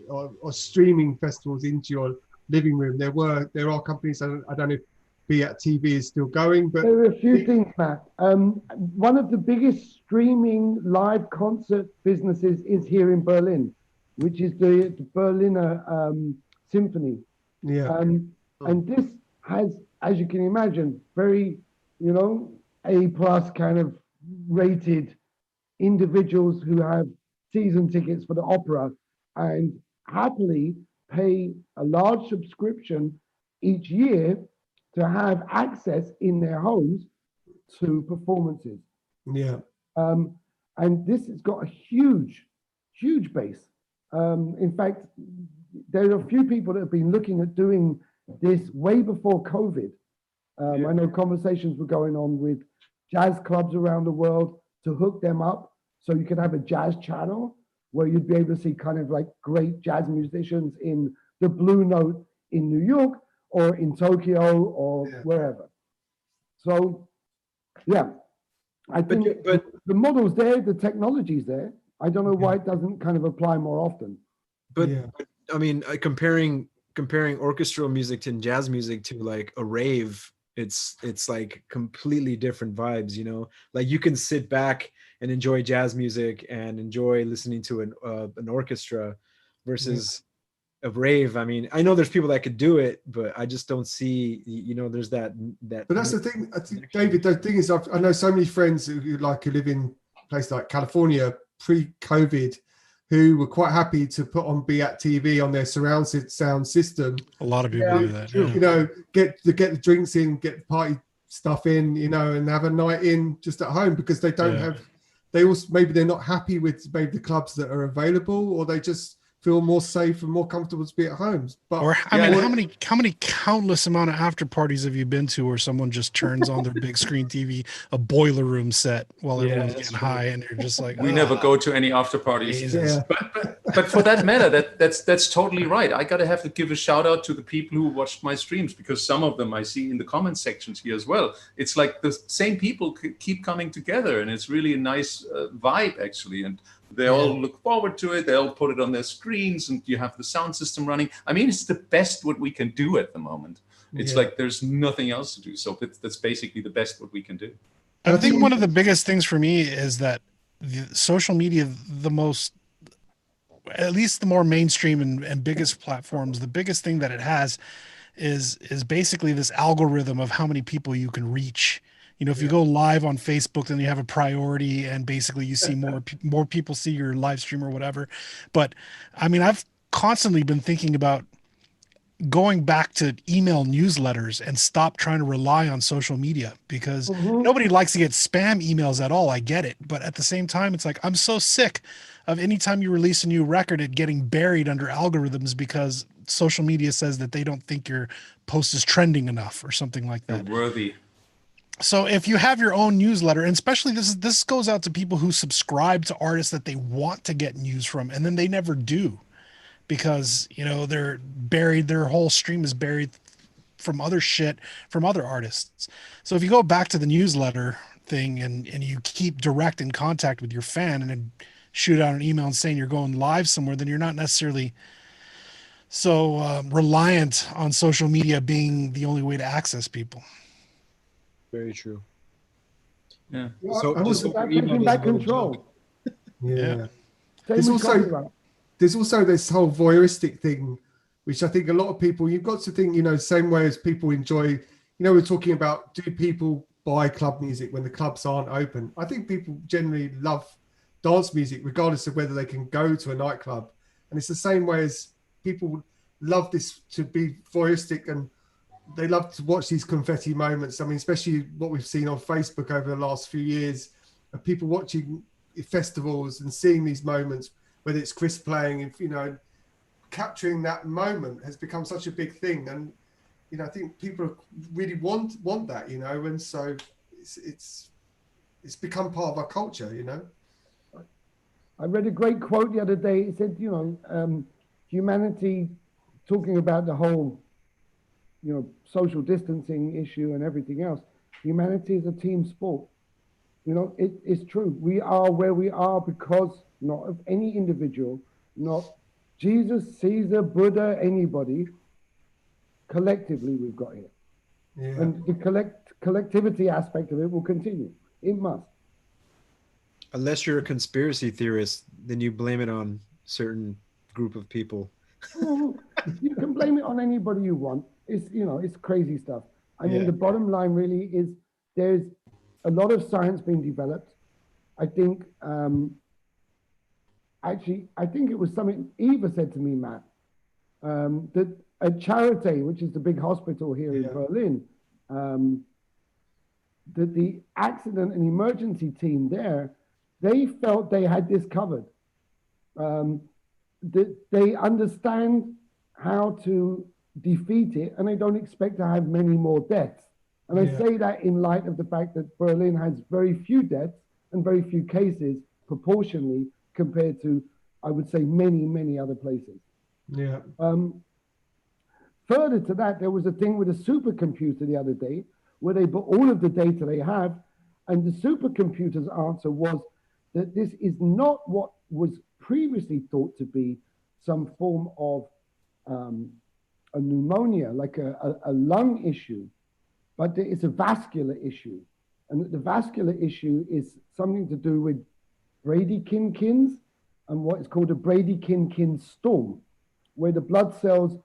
or streaming festivals into your living room. There are companies. I don't know if Be At TV is still going, but there are a few things, Matt. One of the biggest streaming live concert businesses is here in Berlin, which is the Berliner Symphony. Yeah. And this has, as you can imagine, very A+ kind of rated individuals who have season tickets for the opera and happily pay a large subscription each year to have access in their homes to performances. Yeah. And this has got a huge base. In fact, there are a few people that have been looking at doing this way before COVID. I know conversations were going on with jazz clubs around the world to hook them up so you could have a jazz channel where you'd be able to see kind of like great jazz musicians in the Blue Note in New York or in Tokyo or wherever. So, I think but the model's there, the technology's there. I don't know why it doesn't kind of apply more often. But I mean, comparing orchestral music to jazz music to like a rave, it's like completely different vibes, you know. Like you can sit back and enjoy jazz music and enjoy listening to an orchestra versus a rave. I mean, I know there's people that could do it, but I just don't see, there's that. But that's the thing, I think, David. The thing is, I know so many friends who live in places like California pre-COVID, who were quite happy to put on Be At TV on their surround sound system. A lot of people do that. Get the drinks in, get the party stuff in, and have a night in just at home because they don't have. They also maybe they're not happy with maybe the clubs that are available, or they just feel more safe and more comfortable to be at home. But how many countless amount of after parties have you been to where someone just turns on their big screen TV, a boiler room set while everyone's getting high, and you're just like, we never go to any after parties. But for that matter, that's totally right. I gotta have to give a shout out to the people who watched my streams, because some of them I see in the comment sections here as well. It's like the same people keep coming together, and it's really a nice vibe actually. And they all look forward to it. They all put it on their screens, and you have the sound system running. I mean, it's the best what we can do at the moment. It's like there's nothing else to do. So that's basically the best what we can do. I think one of the biggest things for me is that the social media, at least the more mainstream and biggest platforms, the biggest thing that it has is basically this algorithm of how many people you can reach. If you go live on Facebook, then you have a priority, and basically you see more people see your live stream or whatever. But I mean, I've constantly been thinking about going back to email newsletters and stop trying to rely on social media, because nobody likes to get spam emails at all. I get it. But at the same time, it's like, I'm so sick of anytime you release a new record, it getting buried under algorithms because social media says that they don't think your post is trending enough or something like that. Worthy. So if you have your own newsletter, and especially this goes out to people who subscribe to artists that they want to get news from, and then they never do because, they're buried. Their whole stream is buried from other shit from other artists. So if you go back to the newsletter thing and you keep direct in contact with your fan and then shoot out an email and saying you're going live somewhere, then you're not necessarily so reliant on social media being the only way to access people. Very true. Yeah. So taking back control. There's also this whole voyeuristic thing which I think a lot of people, you've got to think, same way as people enjoy, we're talking about, do people buy club music when the clubs aren't open? I think people generally love dance music, regardless of whether they can go to a nightclub. And it's the same way as people love this to be voyeuristic, and they love to watch these confetti moments. I mean, especially what we've seen on Facebook over the last few years of people watching festivals and seeing these moments, whether it's Chris playing, capturing that moment has become such a big thing. And, I think people really want that, and so it's become part of our culture, I read a great quote the other day. It said, humanity, talking about the whole, social distancing issue and everything else, humanity is a team sport. It's true. We are where we are because not of any individual, not Jesus, Caesar, Buddha, anybody. Collectively, we've got here. Yeah. And the collectivity aspect of it will continue. It must. Unless you're a conspiracy theorist, then you blame it on certain group of people. You can blame it on anybody you want. It's crazy stuff. I mean, the bottom line really is there's a lot of science being developed. I think, I think it was something Eva said to me, Matt, that at Charité, which is the big hospital here in Berlin, that the accident and emergency team there, they felt they had this covered. That they understand how to defeat it, and they don't expect to have many more deaths. And I say that in light of the fact that Berlin has very few deaths and very few cases proportionally compared to, I would say, many, many other places. Yeah. Further to that, there was a thing with a supercomputer the other day where they put all of the data they have, and the supercomputer's answer was that this is not what was previously thought to be some form of a pneumonia, like a lung issue, but it's a vascular issue. And the vascular issue is something to do with Brady-Kinkins and what is called a Brady-Kinkin storm, where the blood cells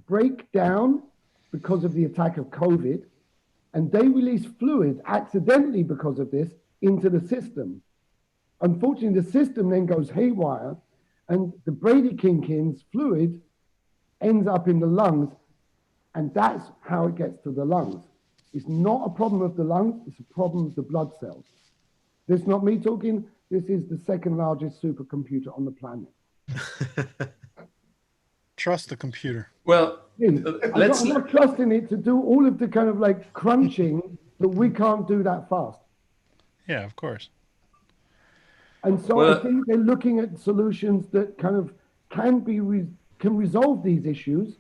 break down because of the attack of COVID, and they release fluid accidentally because of this into the system. Unfortunately, the system then goes haywire, and the Brady-Kinkins fluid ends up in the lungs, and that's how it gets to the lungs. It's not a problem of the lungs, it's a problem of the blood cells. This is not me talking, this is the second largest supercomputer on the planet. Trust the computer. Well, I'm not trusting it to do all of the kind of like crunching that we can't do that fast. Yeah, of course. And so I think they're looking at solutions that kind of can resolve these issues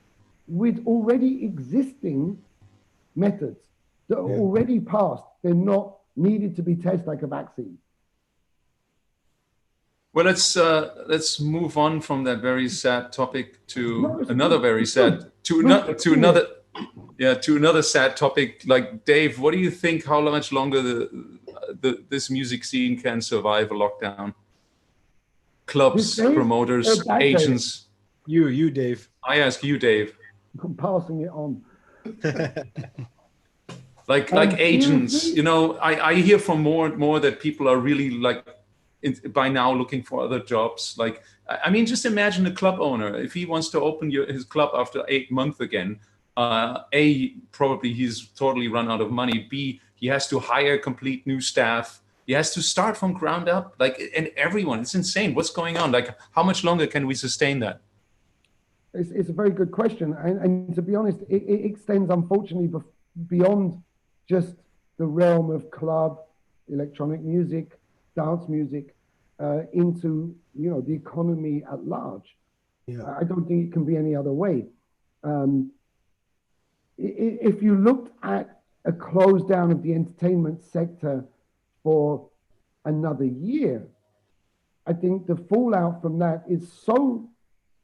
with already existing methods that are already passed. They're not needed to be tested like a vaccine. Well, let's move on from that very sad topic to another very sad to another sad topic. Like, Dave, what do you think? How much longer this music scene can survive a lockdown? Clubs, promoters, agents. You, Dave. I ask you, Dave. I'm passing it on. like agents, I hear from more and more that people are really by now looking for other jobs. Like, I mean, just imagine a club owner, if he wants to open his club after 8 months again, A, probably he's totally run out of money. B, he has to hire complete new staff. He has to start from ground up, and everyone, it's insane. What's going on? Like, how much longer can we sustain that? It's a very good question. And to be honest, it extends, unfortunately, beyond just the realm of club, electronic music, dance music, into, the economy at large. Yeah. I don't think it can be any other way. If you looked at a close down of the entertainment sector for another year, I think the fallout from that is so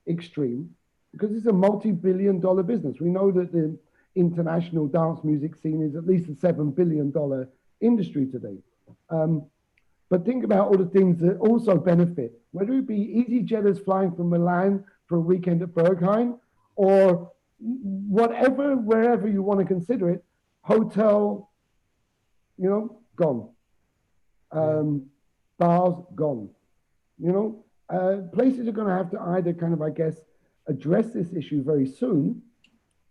extreme because it's a multi-billion-dollar business. We know that the international dance music scene is at least a $7 billion industry today. But think about all the things that also benefit, whether it be EasyJetters flying from Milan for a weekend at Berghain, or whatever, wherever you want to consider it, hotel, gone. Bars, gone. Places are going to have to either kind of, I guess, address this issue very soon,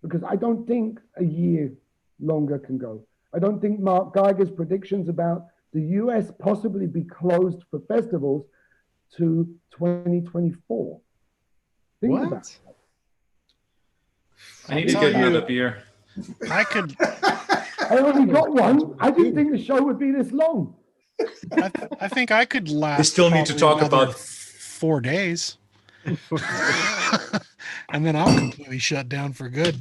because I don't think a year longer can go. I don't think Mark Geiger's predictions about the US possibly be closed for festivals to 2024. Think about it. I need to get another beer. I only got one. I didn't think the show would be this long. I think I could last. We still need to talk about 4 days. And then I'm completely shut down for good.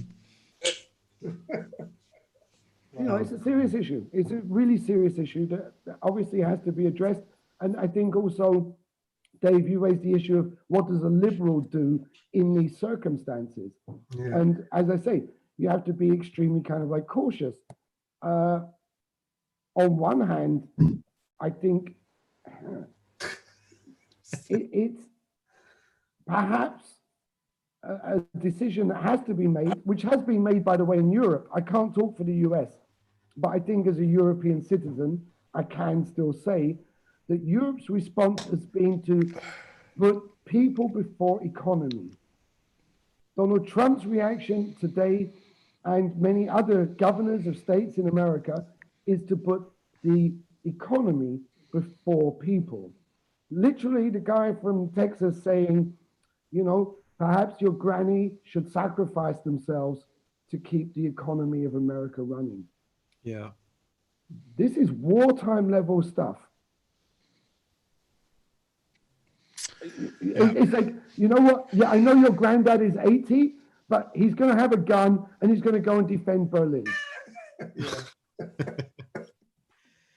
It's a serious issue. It's a really serious issue that obviously has to be addressed. And I think also, Dave, you raised the issue of what does a liberal do in these circumstances? Yeah. And as I say, you have to be extremely kind of like cautious. On one hand, I think it's perhaps a decision that has to be made, which has been made, by the way, in Europe. I can't talk for the US, but I think as a European citizen, I can still say that Europe's response has been to put people before economy. Donald Trump's reaction today, and many other governors of states in America, is to put the economy before people. Literally, the guy from Texas saying, perhaps your granny should sacrifice themselves to keep the economy of America running. Yeah. This is wartime level stuff. Yeah. It's like, you know what? Yeah, I know your granddad is 80, but he's going to have a gun and he's going to go and defend Berlin.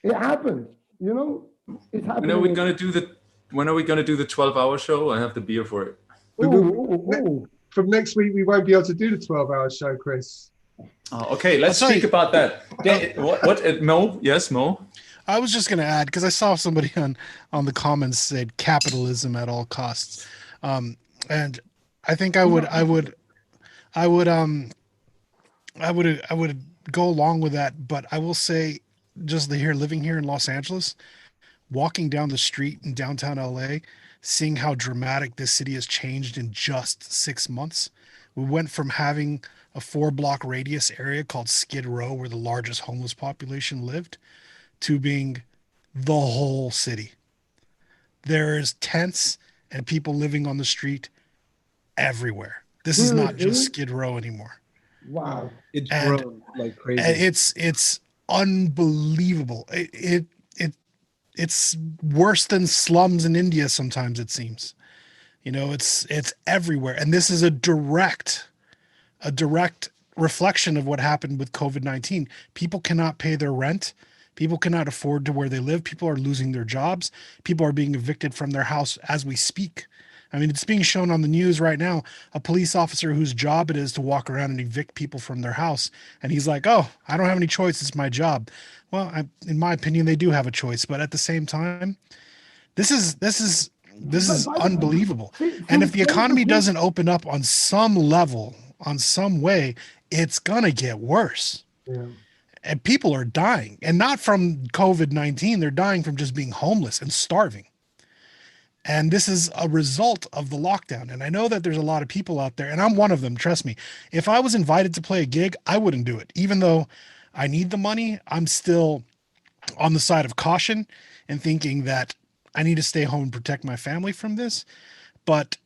It happened, It's happening. When are we going to do the 12-hour show? I have the beer for it. From next week, we won't be able to do the 12-hour show, Chris. Oh, okay, let's speak about that. What? Mo? Yes, Mo? I was just going to add, because I saw somebody on the comments said capitalism at all costs. And I think I would go along with that. But I will say, just living here in Los Angeles, walking down the street in downtown LA, seeing how dramatic this city has changed in just 6 months. We went from having a 4-block radius area called Skid Row, where the largest homeless population lived, to being the whole city. There's tents and people living on the street everywhere. This is not just Skid Row anymore. Wow. It's grown like crazy. And it's unbelievable. It's worse than slums in India sometimes, it seems. It's everywhere. And this is a direct reflection of what happened with COVID-19. People cannot pay their rent. People cannot afford to where they live. People are losing their jobs. People are being evicted from their house as we speak. I mean, it's being shown on the news right now, a police officer whose job it is to walk around and evict people from their house. And he's like, oh, I don't have any choice. It's my job. Well, in my opinion, they do have a choice. But at the same time, this is unbelievable. And if the economy doesn't open up on some level, on some way, it's going to get worse. Yeah. And people are dying, and not from COVID-19. They're dying from just being homeless and starving. And this is a result of the lockdown. And I know that there's a lot of people out there, and I'm one of them, trust me. If I was invited to play a gig, I wouldn't do it. Even though I need the money, I'm still on the side of caution and thinking that I need to stay home and protect my family from this. But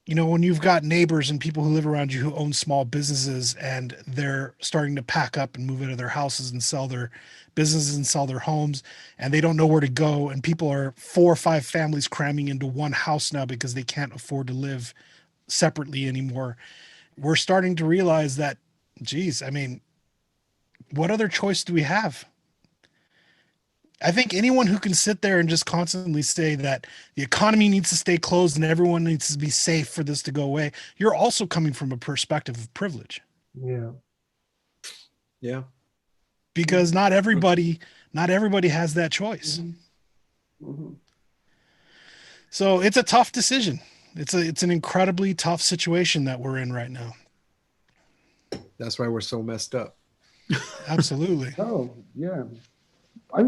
when you've got neighbors and people who live around you who own small businesses, and they're starting to pack up and move into their houses and sell their businesses and sell their homes, and they don't know where to go, and people are 4 or 5 families cramming into one house now because they can't afford to live separately anymore, we're starting to realize that, geez, I mean, what other choice do we have? I think anyone who can sit there and just constantly say that the economy needs to stay closed and everyone needs to be safe for this to go away, you're also coming from a perspective of privilege. Yeah. Yeah. Because not everybody has that choice. Mm-hmm. Mm-hmm. So it's a tough decision. It's an incredibly tough situation that we're in right now. That's why we're so messed up. Absolutely. Oh, yeah.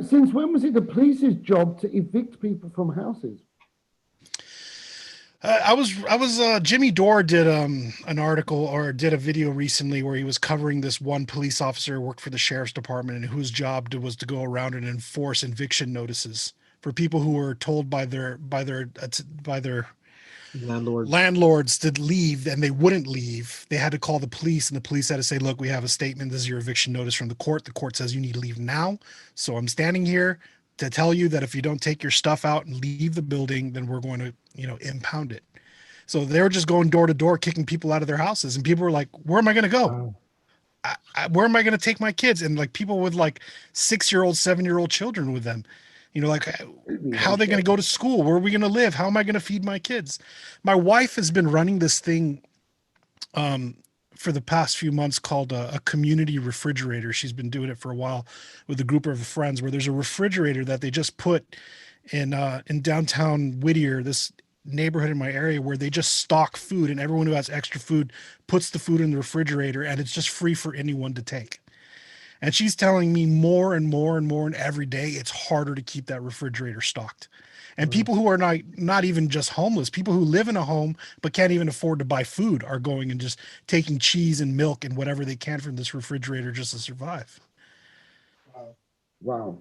Since when was it the police's job to evict people from houses? Jimmy Dore did an article or did a video recently where he was covering this one police officer who worked for the sheriff's department and whose job was to go around and enforce eviction notices for people who were told by their landlords to leave and they wouldn't leave. They had to call the police and the police had to say, look, we have a statement. This is your eviction notice from the court. The court says you need to leave now. So I'm standing here to tell you that if you don't take your stuff out and leave the building, then we're going to, impound it. So they were just going door to door, kicking people out of their houses. And people were like, where am I going to go? Wow. Where am I going to take my kids? And like people with like 6-year-old, 7-year-old children with them, like how are they going to go to school? Where are we going to live? How am I going to feed my kids? My wife has been running this thing for the past few months called a community refrigerator. She's been doing it for a while with a group of friends where there's a refrigerator that they just put in downtown Whittier, this neighborhood in my area, where they just stock food and everyone who has extra food puts the food in the refrigerator and it's just free for anyone to take. And she's telling me more and more and more, and every day it's harder to keep that refrigerator stocked. And people who are not even just homeless, people who live in a home but can't even afford to buy food are going and just taking cheese and milk and whatever they can from this refrigerator just to survive. Wow.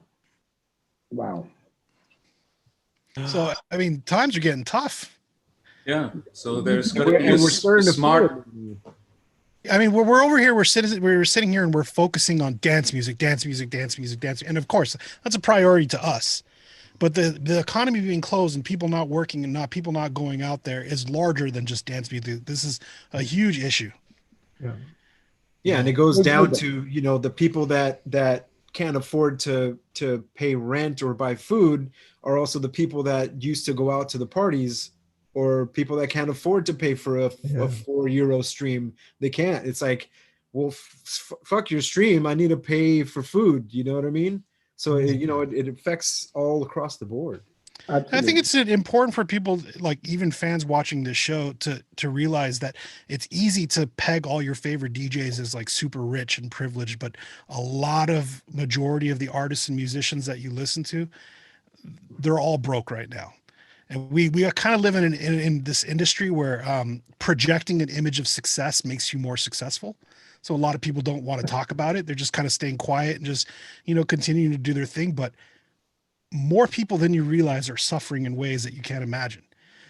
So, I mean, times are getting tough. Yeah. So there's got to be We're starting to smart. I mean, we're over here. We're sitting here and we're focusing on dance music, and of course, that's a priority to us. But the economy being closed and people not working and people not going out there is larger than just dance music. This is a huge issue. Yeah, and it goes down to the people that can't afford to pay rent or buy food are also the people that used to go out to the parties, or people that can't afford to pay for a €4 stream. They can't. It's like, well, fuck your stream. I need to pay for food. You know what I mean? So it affects all across the board. Absolutely. I think it's important for people, like even fans watching this show, to realize that it's easy to peg all your favorite DJs as like super rich and privileged, but a lot of majority of the artists and musicians that you listen to, they're all broke right now. And we are kind of living in this industry where projecting an image of success makes you more successful. So a lot of people don't want to talk about it. They're just kind of staying quiet and just, continuing to do their thing. But more people than you realize are suffering in ways that you can't imagine.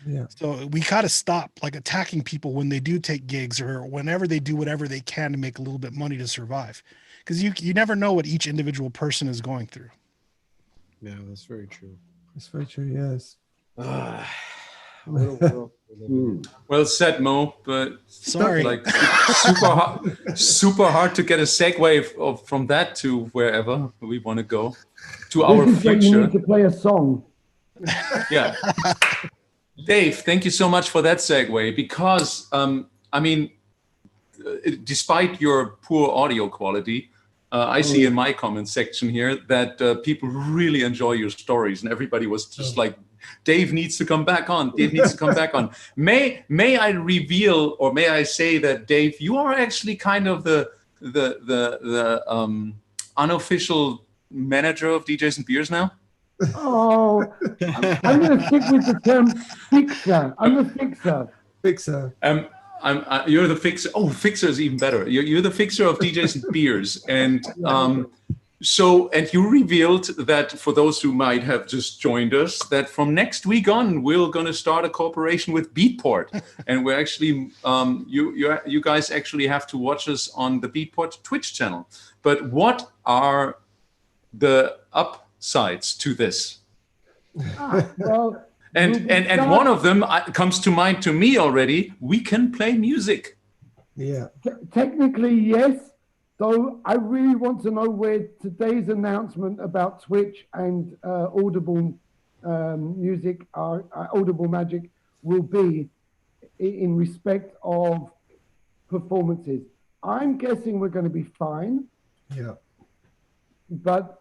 Yeah. So we got to stop like attacking people when they do take gigs or whenever they do whatever they can to make a little bit of money to survive. Because you never know what each individual person is going through. Yeah, that's very true. That's very true, yes. Well said, Mo, but Sorry. like super hard to get a segue from that to wherever we want to go, to our This is where you future. need to play a song. Yeah. Dave, thank you so much for that segue, because despite your poor audio quality, I see in my comment section here that people really enjoy your stories, and everybody was just like, Dave needs to come back on. Dave needs to come back on. May I reveal, or may I say that, Dave, you are actually kind of the unofficial manager of DJs and Beers now? Oh, I'm going to stick with the term fixer. I'm the fixer. Fixer. You're the fixer. Oh, fixer is even better. You're the fixer of DJs and Beers, and and you revealed that, for those who might have just joined us, that from next week on we're going to start a cooperation with Beatport, and we're actually you guys actually have to watch us on the Beatport Twitch channel. But what are the upsides to this? Well. And one of them comes to mind to me already. We can play music. Yeah. Technically, yes. Though I really want to know where today's announcement about Twitch and Audible music, Audible Magic, will be in respect of performances. I'm guessing we're going to be fine. Yeah. But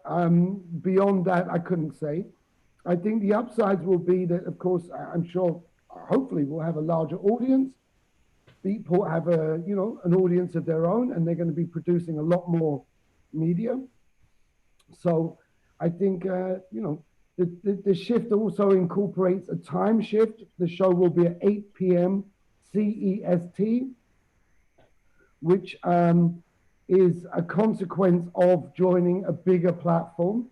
beyond that, I couldn't say. I think the upsides will be that, of course, I'm sure, hopefully we'll have a larger audience. Beatport have an audience of their own, and they're going to be producing a lot more media. So I think, the shift also incorporates a time shift. The show will be at 8 p.m. CEST, which is a consequence of joining a bigger platform.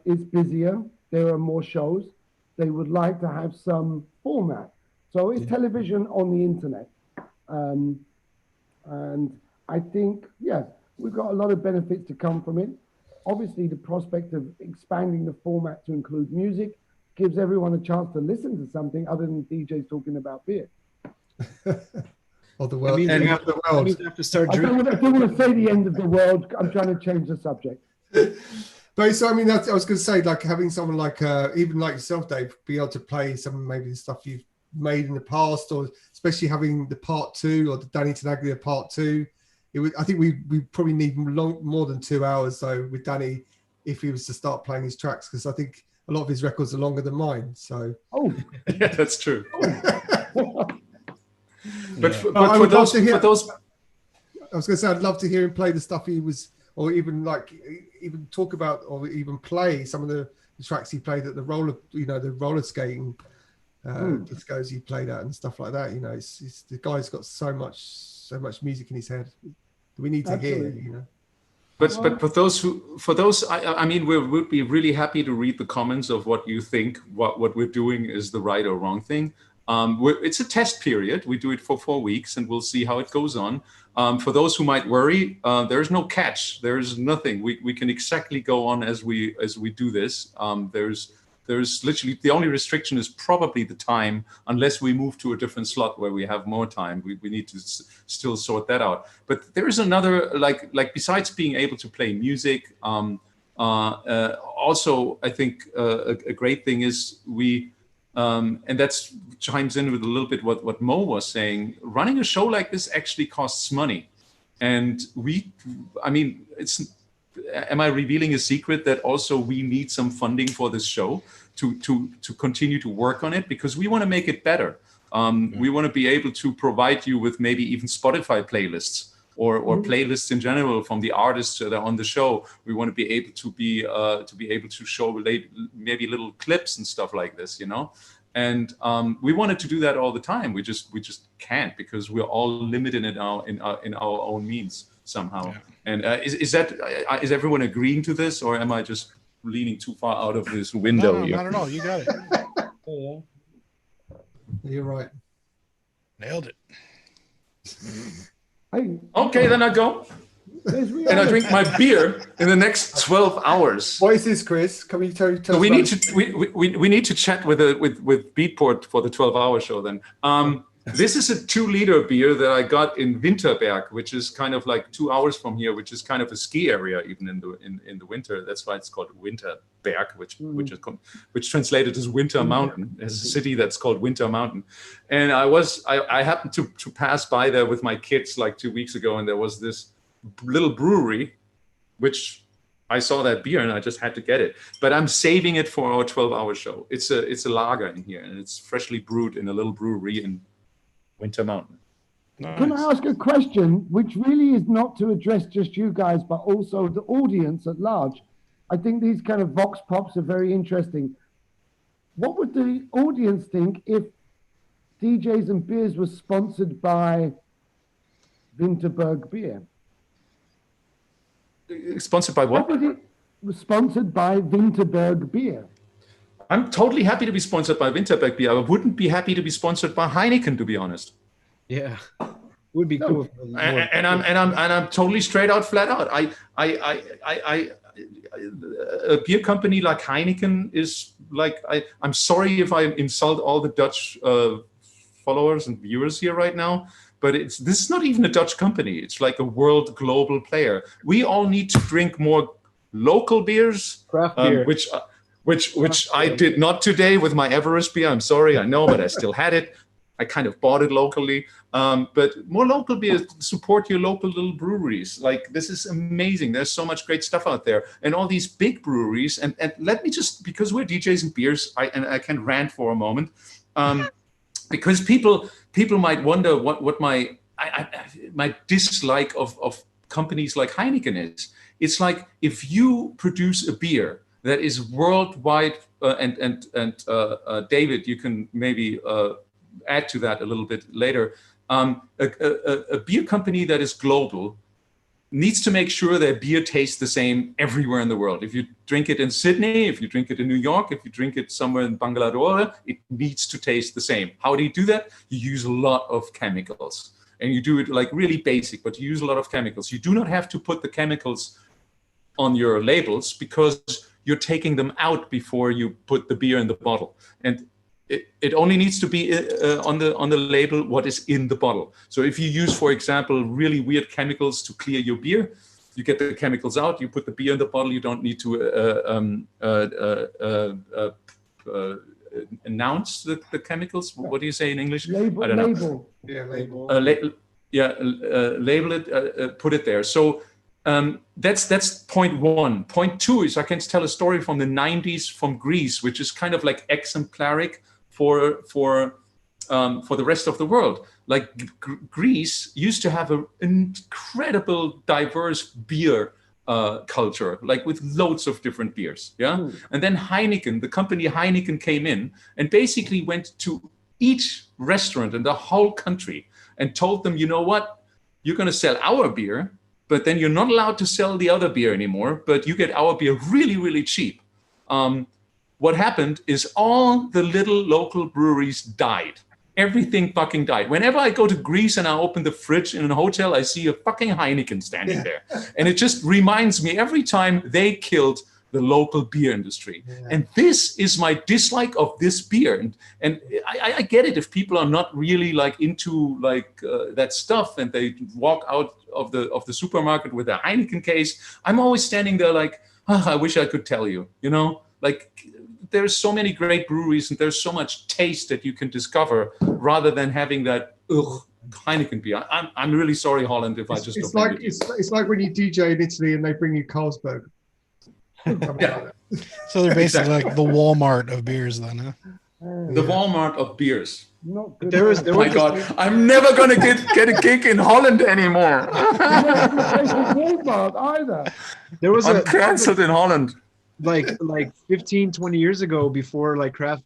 It's busier. There are more shows. They would like to have some format. So it's television on the internet. And I think, yes, we've got a lot of benefits to come from it. Obviously, the prospect of expanding the format to include music gives everyone a chance to listen to something other than DJs talking about beer. Or the world. And the world. you have to start I drinking. don't want to say the end of the world. I'm trying to change the subject. But so I mean, I was going to say, like having someone like even like yourself, Dave, be able to play some maybe the stuff you've made in the past, or especially having the part 2 or the Danny Tenaglia part 2. I think we probably need more than 2 hours though with Danny if he was to start playing his tracks, because I think a lot of his records are longer than mine. So Yeah, that's true. But for those, I was going to say, I'd love to hear him play the stuff he was, or even talk about, or even play some of the tracks he played at the roller skating discos he played at and stuff like that. It's the guy's got so much music in his head that we need to hear. But for those, I mean, we would be really happy to read the comments of what you think, what we're doing is the right or wrong thing. It's a test period. We do it for 4 weeks, and we'll see how it goes on. For those who might worry, there's no catch. There's nothing. We can exactly go on as we do this. There's literally the only restriction is probably the time, unless we move to a different slot where we have more time. We need to still sort that out. But there is another, like besides being able to play music, also I think a great thing is and that chimes in with a little bit what Mo was saying. Running a show like this actually costs money, and am I revealing a secret that also we need some funding for this show to continue to work on it, because we want to make it better. We want to be able to provide you with maybe even Spotify playlists or playlists in general from the artists that are on the show. We want to be able to show maybe little clips and stuff like this, And we wanted to do that all the time. We just can't, because we're all limited in our own means somehow. Yeah. And is everyone agreeing to this, or am I just leaning too far out of this window? No, here? not at all. You got it. Yeah. You're right. Nailed it. Okay, then I go. And I drink my beer in the next 12 hours. What is this, Chris? Can we tell so we need to chat with Beatport for the 12-hour show then. This is a 2-liter beer that I got in Winterberg, which is kind of like 2 hours from here, which is kind of a ski area even in the winter. That's why it's called Winterberg, which translated as Winter Mountain. There's a city that's called Winter Mountain. And I happened to pass by there with my kids like 2 weeks ago, and there was this little brewery, which I saw that beer and I just had to get it. But I'm saving it for our 12-hour show. It's a lager in here, and it's freshly brewed in a little brewery in Winter Mountain. Nice. Can I ask a question, which really is not to address just you guys, but also the audience at large? I think these kind of vox pops are very interesting. What would the audience think if DJs and Beers was sponsored by Winterberg Beer? Sponsored by what? It was sponsored by Winterberg Beer. I'm totally happy to be sponsored by Winterberg Beer. I wouldn't be happy to be sponsored by Heineken, to be honest. Yeah, would be cool. And I'm totally straight out, flat out. A beer company like Heineken is like, I'm sorry if I insult all the Dutch followers and viewers here right now, but this is not even a Dutch company. It's like a world global player. We all need to drink more local beers, craft beer, which I did not today with my Everest beer. I'm sorry, I know, but I still had it. I kind of bought it locally. But more local beers, support your local little breweries. Like, this is amazing. There's so much great stuff out there. And all these big breweries, and let me just, because we're DJs and Beers, I can rant for a moment. Because people people might wonder what my dislike of companies like Heineken is. It's like if you produce a beer that is worldwide, and David, you can maybe add to that a little bit later. A beer company that is global needs to make sure that beer tastes the same everywhere in the world. If you drink it in Sydney, if you drink it in New York, if you drink it somewhere in Bangalore, it needs to taste the same. How do you do that? You use a lot of chemicals. And you do it like really basic, but you use a lot of chemicals. You do not have to put the chemicals on your labels because you're taking them out before you put the beer in the bottle. And it only needs to be on the label what is in the bottle. So if you use, for example, really weird chemicals to clear your beer, you get the chemicals out, you put the beer in the bottle, you don't need to announce the chemicals. What do you say in English? Label. I don't know. Label. Yeah, label. Label it, put it there. So that's point one. Point two is I can tell a story from the 90s from Greece, which is kind of like exemplaric for the rest of the world. Like Greece used to have an incredible diverse beer culture, like with loads of different beers. Yeah. And then Heineken, the company Heineken, came in and basically went to each restaurant in the whole country and told them, you know what, you're going to sell our beer, but then you're not allowed to sell the other beer anymore, but you get our beer really, really cheap. What happened is all the little local breweries died. Everything fucking died. Whenever I go to Greece and I open the fridge in a hotel, I see a fucking Heineken standing there. And it just reminds me every time they killed the local beer industry. Yeah. And this is my dislike of this beer. And I get it if people are not really like into like that stuff and they walk out of the supermarket with a Heineken case. I'm always standing there like, I wish I could tell you, you know, like there's so many great breweries and there's so much taste that you can discover rather than having that Heineken beer. I'm really sorry, Holland, if I just it's like when you DJ in Italy and they bring you Carlsberg. Yeah. So they're basically like the Walmart of beers then, huh? The Walmart of beers. Not good. Oh my God, I'm never going to get a gig in Holland anymore. Walmart either. I'm cancelled in Holland. Like 15, 20 years ago, before like craft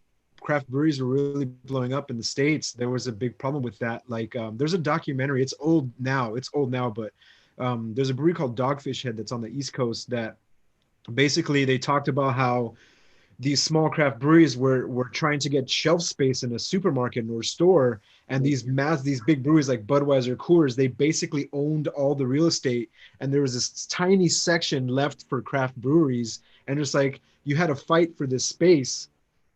breweries were really blowing up in the States, there was a big problem with that. Like there's a documentary, it's old now, but there's a brewery called Dogfish Head that's on the East Coast that basically they talked about how these small craft breweries were trying to get shelf space in a supermarket or store, and these big breweries like Budweiser, Coors, they basically owned all the real estate, and there was this tiny section left for craft breweries, and it's like you had to fight for this space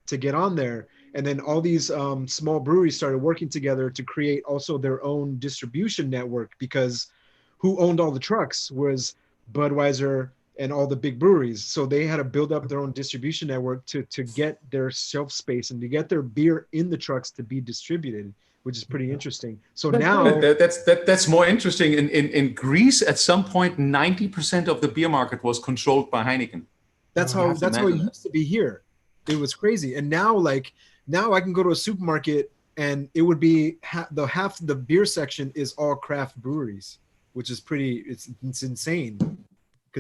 to get on there. And then all these small breweries started working together to create also their own distribution network, because who owned all the trucks was Budweiser and all the big breweries. So they had to build up their own distribution network to get their shelf space and to get their beer in the trucks to be distributed, which is pretty interesting. So now that's more interesting. In Greece, at some point, 90% of the beer market was controlled by Heineken. That's how it used to be here. It was crazy. And now I can go to a supermarket and it would be half the beer section is all craft breweries, which is it's insane.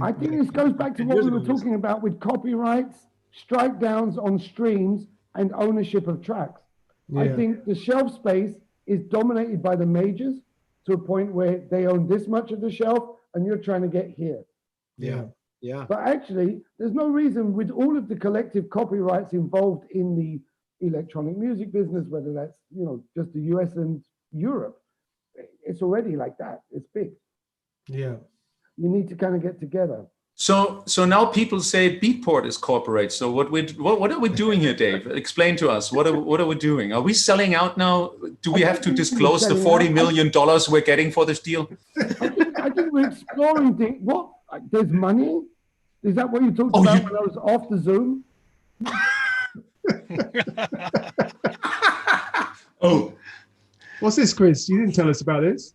I think this goes back to what we were talking about with copyrights, strike downs on streams, and ownership of tracks. Yeah. I think the shelf space is dominated by the majors to a point where they own this much of the shelf and you're trying to get here. Yeah. Yeah. But actually, there's no reason with all of the collective copyrights involved in the electronic music business, whether that's, just the US and Europe, it's already like that. It's big. Yeah. You need to kind of get together. So now people say Beatport is corporate. So what are we doing here, Dave? Explain to us. What are we doing? Are we selling out now? Do we have to disclose the $40 million we're getting for this deal? I think we're exploring things. What? There's money? Is that what you talked about when I was off the Zoom? Oh. What's this, Chris? You didn't tell us about this.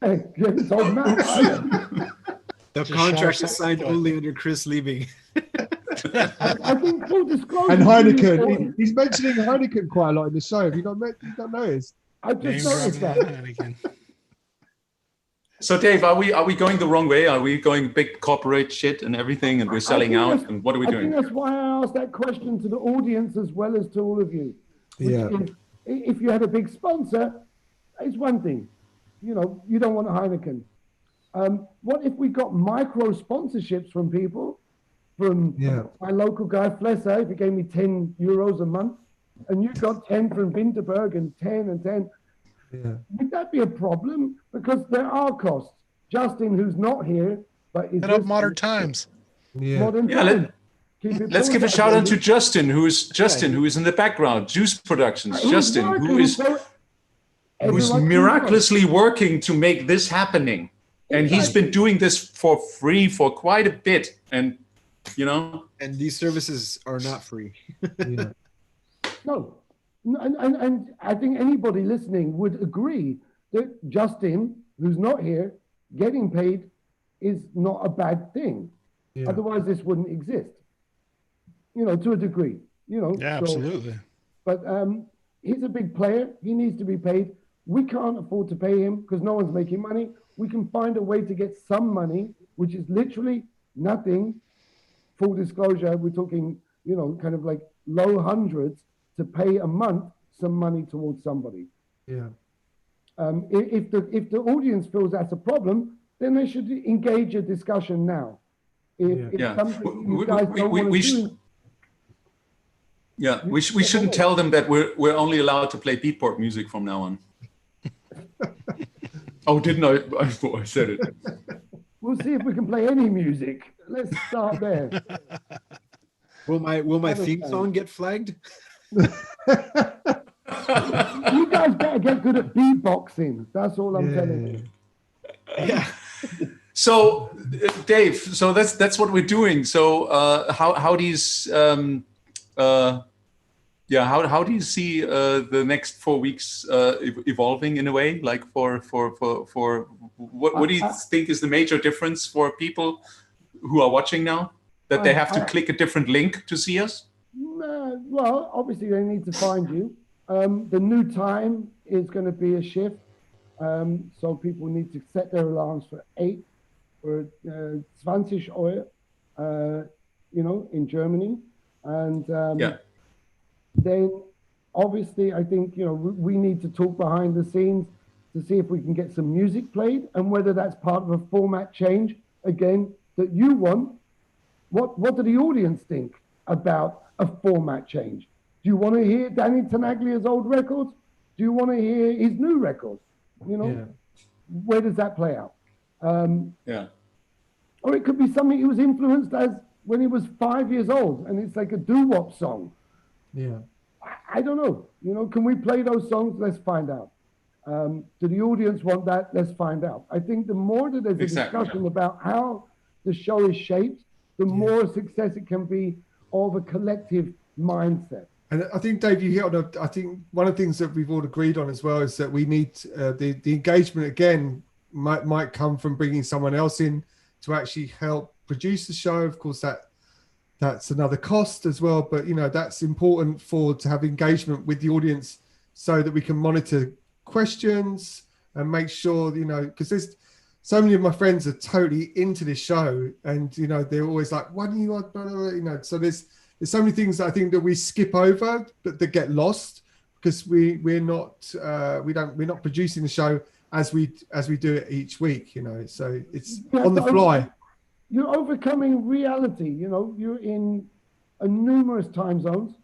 The contract is signed only under Chris leaving. I think full disclosure. And Heineken. He's mentioning Heineken quite a lot in the show. Have you not noticed? I just noticed that. Heineken. So Dave, are we going the wrong way? Are we going big corporate shit and everything, and we're selling out? And what are we doing? I think that's why I asked that question to the audience as well as to all of you. Yeah. If you had a big sponsor, it's one thing. You know, you don't want a Heineken. What if we got micro sponsorships from people, from my local guy Flesser, if he gave me 10 euros a month, and you got 10 from Winterberg and 10 and 10, would that be a problem? Because there are costs. Justin, who's not here, but is Hit up Modern Times. Modern Times. Let's give a shout out to Justin, who is in the background, Juice Productions. Justin, who is miraculously working to make this happening. And he's been doing this for free for quite a bit. And, you know. And these services are not free. No. And I think anybody listening would agree that Justin, who's not here, getting paid is not a bad thing. Yeah. Otherwise, this wouldn't exist. You know, to a degree. You know. Yeah, absolutely. But he's a big player. He needs to be paid. We can't afford to pay him because no one's making money. We can find a way to get some money, which is literally nothing. Full disclosure, we're talking, you know, kind of like low hundreds to pay a month some money towards somebody. Yeah. If the audience feels that's a problem, then they should engage a discussion now. If something you guys don't want to do. Yeah, we shouldn't tell them that we're only allowed to play beatport music from now on. Oh, didn't I? I thought I said it. We'll see if we can play any music. Let's start there. Will my theme song get flagged? You guys better get good at beatboxing. That's all I'm telling you. Yeah. So, Dave, so that's what we're doing. So, how do you how do you see the next 4 weeks evolving in a way? Like for what do you think is the major difference for people who are watching now? That they have to click a different link to see us? Well, obviously they need to find you. The new time is going to be a shift. So people need to set their alarms for 8 or 20 Uhr, you know, in Germany. And then obviously I think, you know, we need to talk behind the scenes to see if we can get some music played and whether that's part of a format change, again, that you want. What do the audience think about a format change? Do you want to hear Danny Tenaglia's old records? Do you want to hear his new records? You know, where does that play out? Or it could be something he was influenced as when he was 5 years old, and it's like a doo-wop song. Yeah, I don't know. You know, can we play those songs? Let's find out. Do the audience want that? Let's find out. I think the more that there's a discussion about how the show is shaped, the more success it can be of a collective mindset. And I think, Dave, you hit on I think one of the things that we've all agreed on as well is that we need the engagement again might come from bringing someone else in to actually help produce the show. Of course, that's another cost as well, but you know, that's important to have engagement with the audience so that we can monitor questions and make sure, you know, because there's so many of my friends are totally into this show, and you know, they're always like, "Why do you want?" You know, so there's so many things that I think that we skip over that get lost because we're not producing the show as we do it each week. You know, so it's on the fly. You're overcoming reality. You know, you're in numerous time zones.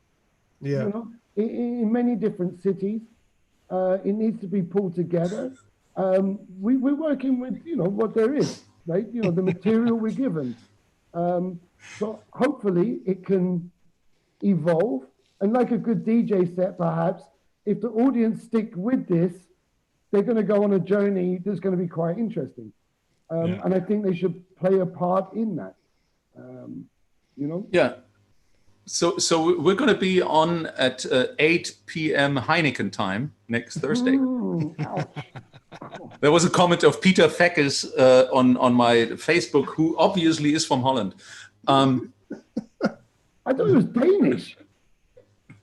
Yeah. You know, in many different cities. It needs to be pulled together. We're working with, you know, what there is, right? You know, the material we're given. So hopefully it can evolve. And like a good DJ set, perhaps, if the audience stick with this, they're going to go on a journey that's going to be quite interesting. And I think they should play a part in that, you know? Yeah. So we're going to be on at 8 p.m. Heineken time next Thursday. Ooh, ouch. There was a comment of Peter Feckes on my Facebook, who obviously is from Holland. I thought it was Danish.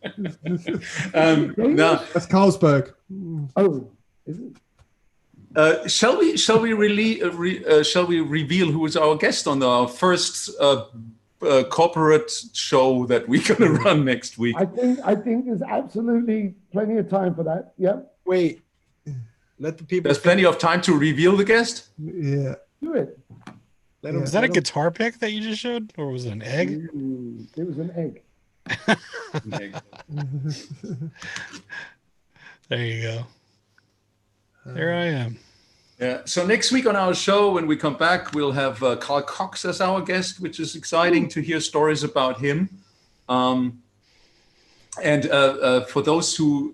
No. That's Carlsberg. Oh, is it? Shall we reveal who is our guest on our first corporate show that we're gonna run next week? I think there's absolutely plenty of time for that. Yep. Wait. Let the people. There's plenty of time to reveal the guest. Yeah. Do it. Let them, Was that a guitar pick that you just showed, or was it an egg? It was an egg. There you go. There I am. Yeah. So next week on our show, when we come back, we'll have Carl Cox as our guest, which is exciting to hear stories about him. And for those who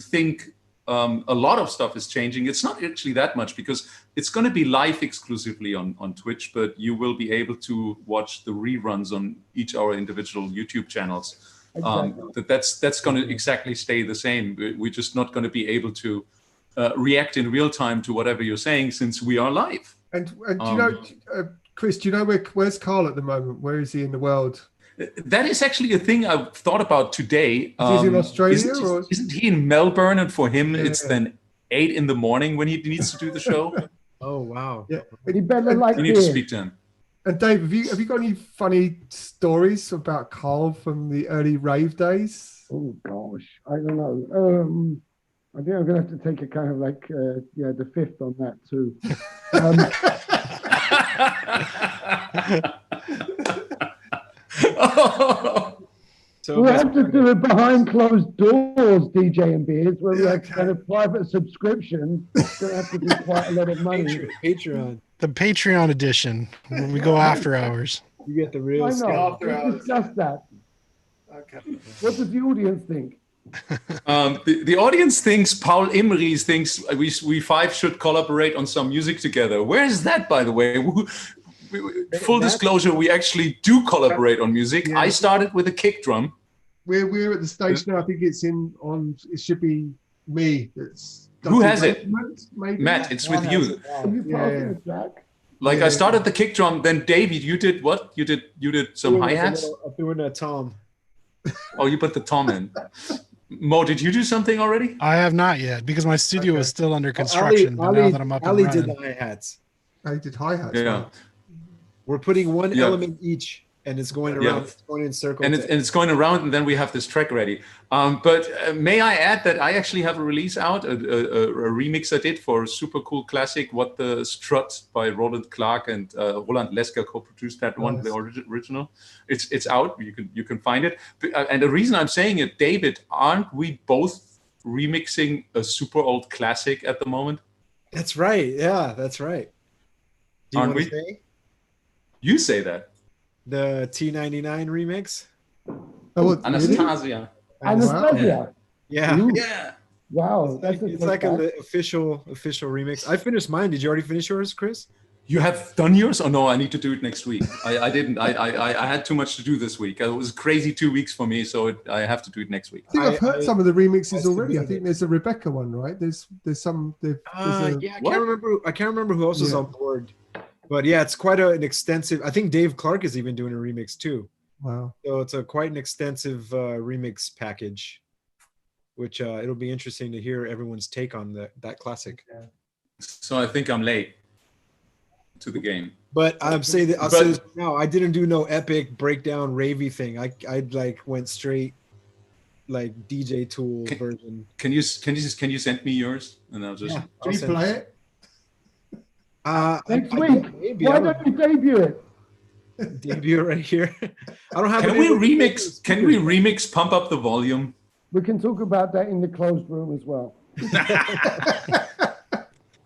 think a lot of stuff is changing, it's not actually that much, because it's going to be live exclusively on Twitch, but you will be able to watch the reruns on each our individual YouTube channels. Exactly. That's going to exactly stay the same. We're just not going to be able to react in real time to whatever you're saying, since we are live. And do you know, Chris, do you know where's Carl at the moment? Where is he in the world? That is actually a thing I've thought about today. Is he in Australia? Isn't he in Melbourne? And for him, it's then 8 in the morning when he needs to do the show. Oh, wow. Yeah. He better like You need to speak to him. And Dave, have you got any funny stories about Carl from the early rave days? Oh gosh, I don't know. I think I'm gonna have to take a kind of like the fifth on that too. So We'll have to do it behind closed doors, DJ and Beers, where we have kind of private subscription. It's gonna have to be quite a lot of money. Patreon. The Patreon edition, where we go after hours. You get the real I stuff. know. Let's discuss that. Okay. What does the audience think? The audience thinks Paul Imries thinks we five should collaborate on some music together. Where is that, by the way? Full disclosure, we actually do collaborate on music. Yeah. I started with a kick drum. We're at the stage now. I think it should be me. Who has it? Maybe. Matt, it's with you. Have you passed it, Jack? Like I started the kick drum, then David, you did what? You did some hi-hats? I'm doing a tom. Oh, you put the tom in. Mo, did you do something already? I have not yet, because my studio is still under construction. But now that I'm up and Ali running, did the hi-hats. I did hi-hats. Yeah. Right? We're putting one Yeah. element each, and it's going around. Yeah. It's going in circles. And it's going around, and then we have this track ready. But may I add that I actually have a release out, a remix I did for a super cool classic, What the Strut by Roland Clark and Roland Lesker co-produced that one, the original. It's out. You can find it. And the reason I'm saying it, David, aren't we both remixing a super old classic at the moment? That's right. Yeah, that's right. Do you Aren't want to we? say You say that. the T99 remix? Oh, what, Anastasia. Anastasia. Yeah. Ooh, Yeah. wow, that's It's like an official remix. I finished mine. Did you already finish yours, Chris? You have done yours? Oh no, I need to do it next week. I didn't. I had too much to do this week. It was crazy 2 weeks for me, so I have to do it next week. I think I've heard some of the remixes I already. I submitted think there's a Rebecca one, right? There's some. There's a, Yeah, What? I can't remember who else is Yeah. on board. But yeah, it's quite an extensive. I think Dave Clark is even doing a remix too. wow. So it's quite an extensive remix package, which it'll be interesting to hear everyone's take on that classic. So I think I'm late to the game. But I'll say this now. I didn't do no epic breakdown ravey thing. I like went straight like DJ Tool version. Can you send me yours and I'll just. Yeah, Can you play it? Next week. Maybe Why I don't you debut it? would debut right here. I don't have. Can we remix? Can we remix Pump Up the Volume? We can talk about that in the closed room as well.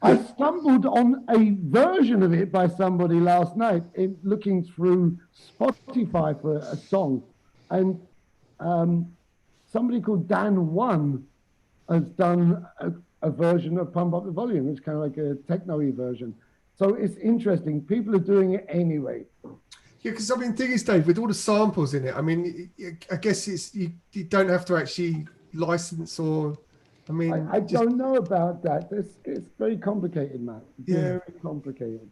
I stumbled on a version of it by somebody last night looking through Spotify for a song. And somebody called Dan One has done a version of Pump Up the Volume. It's kind of like a techno-y version. So it's interesting. People are doing it anyway. Yeah, because I mean, the thing is, Dave, with all the samples in it, I mean, I guess it's you don't have to actually license or. I mean, I don't know about that. It's very complicated, Matt. Very complicated.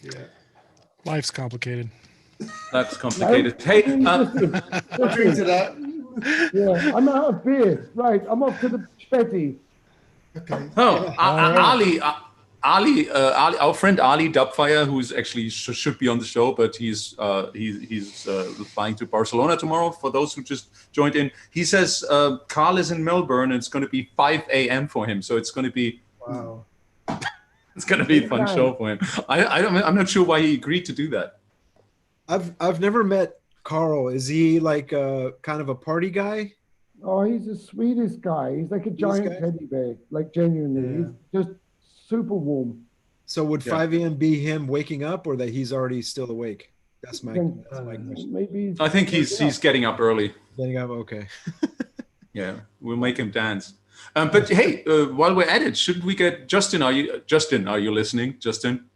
Yeah. life's complicated. That's complicated. Hey, Drink to that. Yeah, I'm out of beer. Right, I'm off to the Betty. Okay. Ali, our friend Ali Dubfire, who's actually should be on the show, but he's flying to Barcelona tomorrow. For those who just joined in, he says Carl is in Melbourne and it's going to be 5 a.m. for him, so it's going to be it's going to be a fun show for him. I'm not sure why he agreed to do that. I've never met Carl. Is he like kind of a party guy? Oh, he's the sweetest guy. He's like a giant teddy bear, like genuinely. He's just super warm. So would 5 a.m. be him waking up, or that he's already still awake? That's my question. Maybe I think he's getting up early. Getting up, okay. Yeah, we'll make him dance. But hey, while we're at it, shouldn't we get Justin? Are you listening, Justin?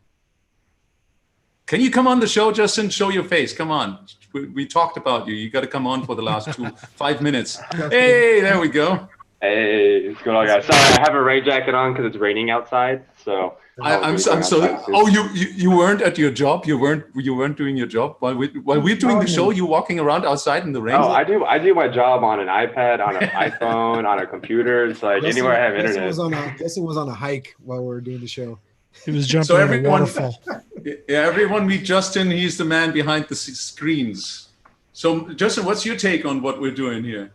Can you come on the show, Justin? Show your face. Come on. We talked about you. You got to come on for the last 5 minutes. Hey, there we go. Hey, what's going on, guys? Sorry, I have a rain jacket on because it's raining outside. So I'm so. Oh, you weren't at your job. You weren't doing your job while we're doing the show. You walking around outside in the rain. Oh, I do my job on an iPad, on an iPhone, on a computer. It's like anywhere I have internet. Justin was on a hike while we were doing the show. He was jumping on a waterfall. Yeah, everyone meet Justin. He's the man behind the screens. So, Justin, what's your take on what we're doing here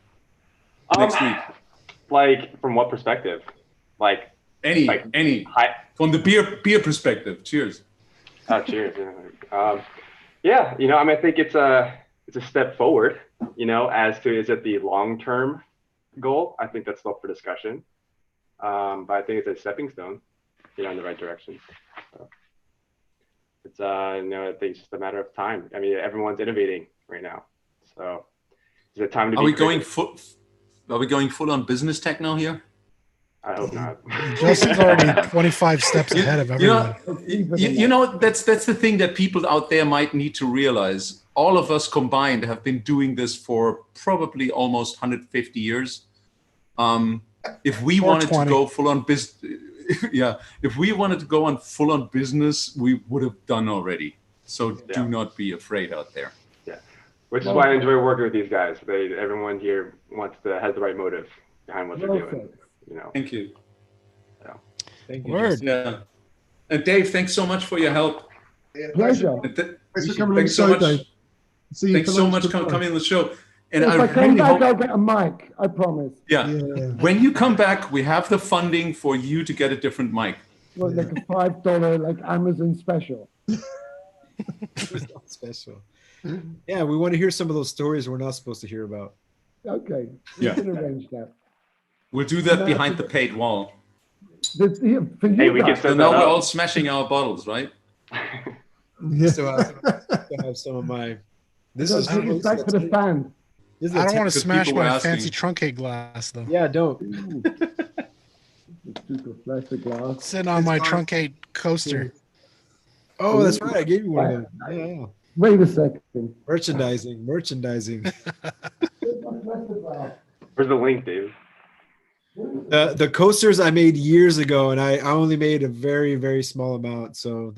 next week? Like, from what perspective? Like any from the beer perspective. Cheers. Oh, cheers. Yeah, I think it's a step forward. As to is it the long-term goal? I think that's still for discussion. But I think it's a stepping stone, in the right direction. So it's I think it's just a matter of time. I mean, everyone's innovating right now. So is it time to? Are we going full on business techno here? I hope not. Justin's already 25 steps ahead of everyone. That's the thing that people out there might need to realize. All of us combined have been doing this for probably almost 150 years. If we wanted to go full on business, if we wanted to go on full on business, we would have done already. So do not be afraid out there. Yeah, which is why I enjoy working with these guys. Everyone here has the right motive behind what they're doing. Thank you. Yeah. Thank you. Word. Yeah. And Dave, thanks so much for your help. Yeah, Pleasure. Thanks for coming on the show, Dave. See you thanks so much for coming on the show. And if I come back, I'll get a mic. I promise. Yeah. When you come back, we have the funding for you to get a different mic. Well, like a $5 like Amazon special. Special. Yeah, we want to hear some of those stories we're not supposed to hear about. Okay. We can arrange that. We'll do that behind the paid wall. Hey, we can So now we're all smashing our bottles, right? So I have some of my. This is back to the fan. I don't want to smash my fancy truncate glass, though. Yeah, don't. Plastic glass. Sitting on my truncate coaster. Oh, that's right. I gave you one of them. Yeah. Wait a second. Merchandising. Where's the link, Dave? The coasters I made years ago, and I only made a very, very small amount. So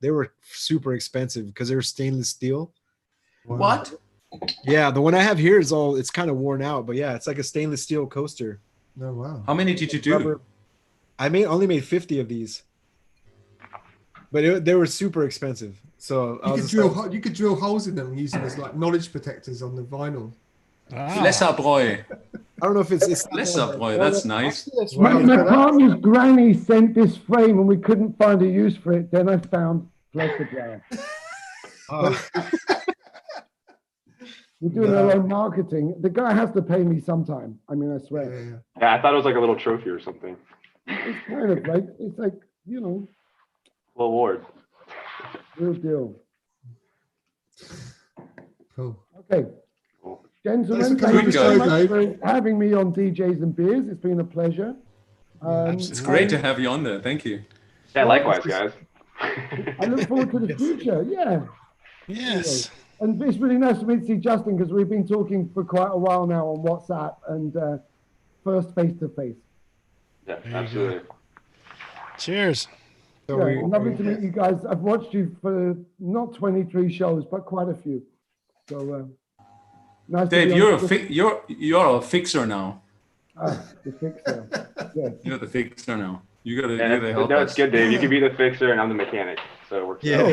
they were super expensive because they were stainless steel. Wow. What? Yeah, the one I have here it's kind of worn out, but yeah, it's like a stainless steel coaster. Oh wow! How many did you do? I only made 50 of these, but they were super expensive. So you could drill holes in them and use them as like knowledge protectors on the vinyl. Lesserbräu. I don't know if it's Lesserbräu. That's nice. My partner's granny sent this frame and we couldn't find a use for it. Then I found Lesserbräu. We're doing our own marketing. The guy has to pay me sometime. I mean, I swear. Yeah, I thought it was like a little trophy or something. It's kind of like, little award. Real deal. Cool. Okay. Gentlemen, thank you so much for having me on DJs and Beers. It's been a pleasure. It's great to have you on there. Thank you. Yeah, likewise, guys. I look forward to the future. Yeah. Yes. And it's really nice to see Justin because we've been talking for quite a while now on WhatsApp and first face to face. Yeah, absolutely. Cheers. So Yeah, lovely to meet you guys. I've watched you for not 23 shows, but quite a few. So nice. Dave, you're a fixer now. The fixer. Yeah. You're the fixer now. You gotta help no, us. it's good, Dave. You can be the fixer, and I'm the mechanic. So we're Yeah.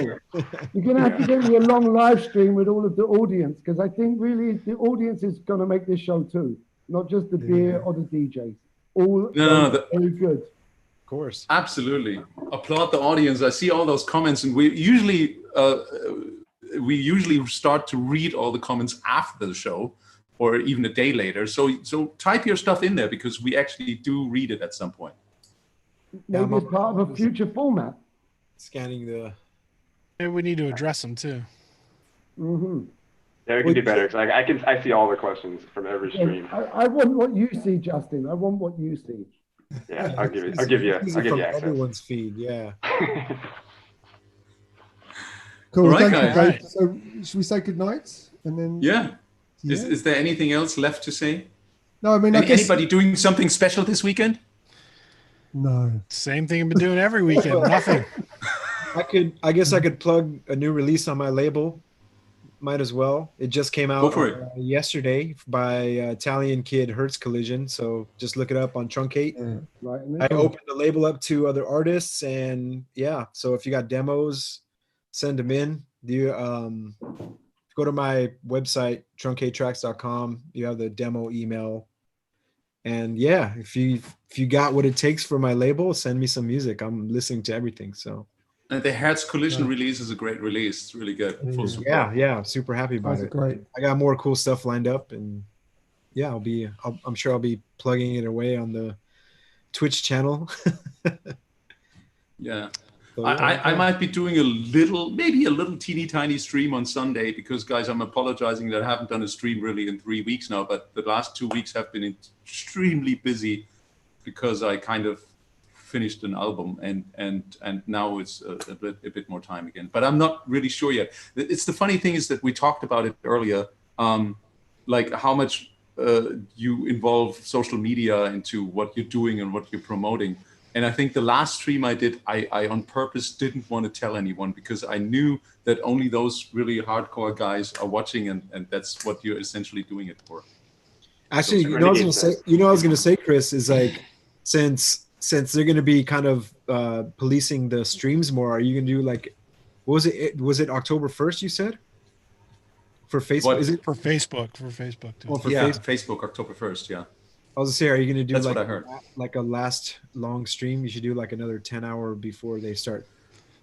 You're going to have to get me a long live stream with all of the audience, because I think really the audience is going to make this show too, not just the beer or the DJs. All very good. Of course. Absolutely. Applaud the audience. I see all those comments, and we usually start to read all the comments after the show, or even a day later. So type your stuff in there, because we actually do read it at some point. Maybe it's part of a future format. Scanning the. Maybe we need to address them too. Mm-hmm. Yeah, we can do better. Cause I see all the questions from every stream. I want what you see, Justin. I want what you see. Yeah, I'll give you access. Everyone's feed, yeah. Cool. All right, Thank you, guys. Dave. So should we say goodnight and then? Yeah. Is there anything else left to say? No, I mean, I guess... anybody doing something special this weekend? No. Same thing I've been doing every weekend. Nothing. I guess I could plug a new release on my label. Might as well. It just came out yesterday by Italian kid Hertz Collision. So just look it up on Truncate. Right. I opened the label up to other artists, and yeah. So if you got demos, send them in. Go to my website truncatetracks.com. You have the demo email. And yeah, if you got what it takes for my label, send me some music. I'm listening to everything. So. And the Hertz Collision release is a great release. It's really good. Yeah, super happy about it. Great. I got more cool stuff lined up, and yeah, I'm sure I'll be plugging it away on the Twitch channel. Yeah. So, I might be doing maybe a little teeny tiny stream on Sunday, because guys, I'm apologizing that I haven't done a stream really in 3 weeks now, but the last 2 weeks have been extremely busy because I kind of finished an album, and now it's a bit more time again, but I'm not really sure yet. It's the funny thing is that we talked about it earlier, like how much you involve social media into what you're doing and what you're promoting. And I think the last stream I did, I on purpose didn't want to tell anyone, because I knew that only those really hardcore guys are watching, and that's what you're essentially doing it for. Actually, so I was gonna say, Chris, is like since they're going to be kind of policing the streams more, are you going to do like, was it October 1st you said? For Facebook? What? Is it for Facebook? For Facebook. Too. Oh, for Facebook, October 1st, yeah. I was going to say, are you going to do That's what I heard. Like a last long stream? You should do like another 10 hour before they start.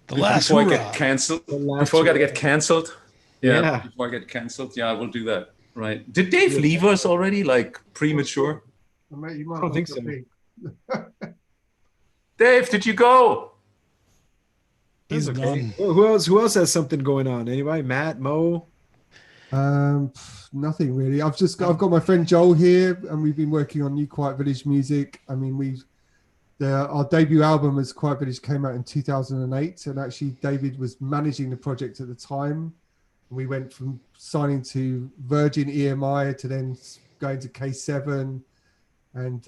Before I get canceled. Before I got to get canceled. Yeah. Before I get canceled. Yeah, I will do that. Right. Did Dave leave us already? Like premature? I don't think so. Dave, did you go? He's okay. Who else has something going on? Anybody? Matt, Mo? Nothing really. I've got my friend Joel here, and we've been working on new Quiet Village music. I mean, our debut album as Quiet Village came out in 2008, and actually David was managing the project at the time. We went from signing to Virgin EMI to then going to K7, and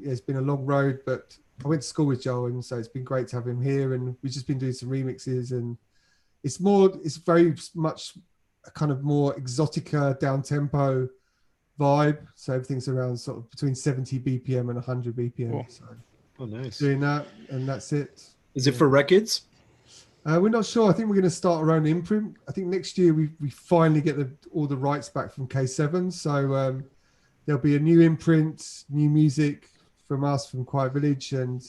it's been a long road, but I went to school with Joel, and so it's been great to have him here. And we've just been doing some remixes, and it's very much a kind of more exotica, down tempo vibe. So everything's around sort of between 70 BPM and 100 BPM. Cool. So nice. Doing that, and that's it. Is it for records? We're not sure. I think we're going to start our own imprint. I think next year we finally get all the rights back from K7. So there'll be a new imprint, new music from us, from Quiet Village, and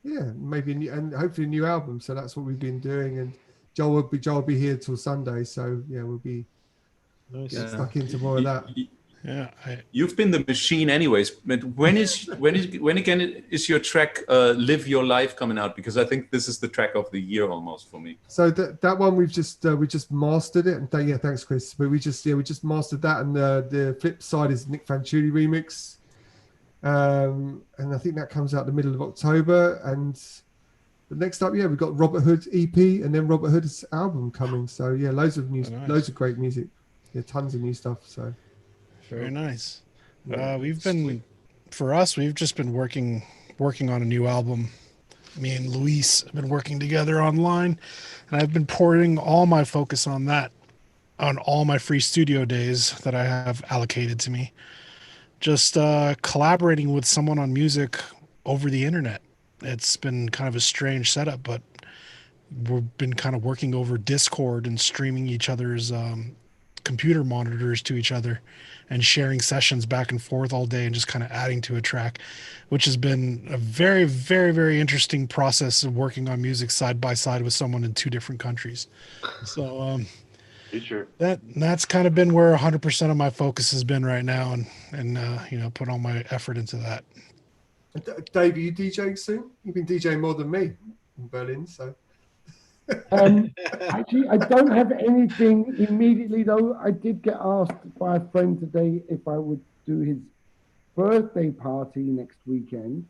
maybe and hopefully a new album. So that's what we've been doing, and Joel will be here till Sunday. So we'll be stuck into more of that. Yeah, you've been the machine, anyways. But when again is your track "Live Your Life" coming out? Because I think this is the track of the year almost for me. So that one we just mastered it, and thanks, Chris. But we just mastered that, and the flip side is Nick Fanciulli remix. And I think that comes out the middle of October, and the next up we've got Robert Hood EP, and then Robert Hood's album coming. So loads of loads of great music, tons of new stuff. So very nice. We've just been working on a new album. Me and Luis have been working together online, and I've been pouring all my focus on that, on all my free studio days that I have allocated to me. Just collaborating with someone on music over the internet. It's been kind of a strange setup, but we've been kind of working over Discord and streaming each other's computer monitors to each other and sharing sessions back and forth all day and just kind of adding to a track, which has been a very, very, very interesting process of working on music side by side with someone in two different countries. So Sure. that's kind of been where 100% of my focus has been right now, and you know, put all my effort into that. Dave, are you DJing soon? You've been DJing more than me in Berlin, so. Actually, I don't have anything immediately, though. I did get asked by a friend today if I would do his birthday party next weekend.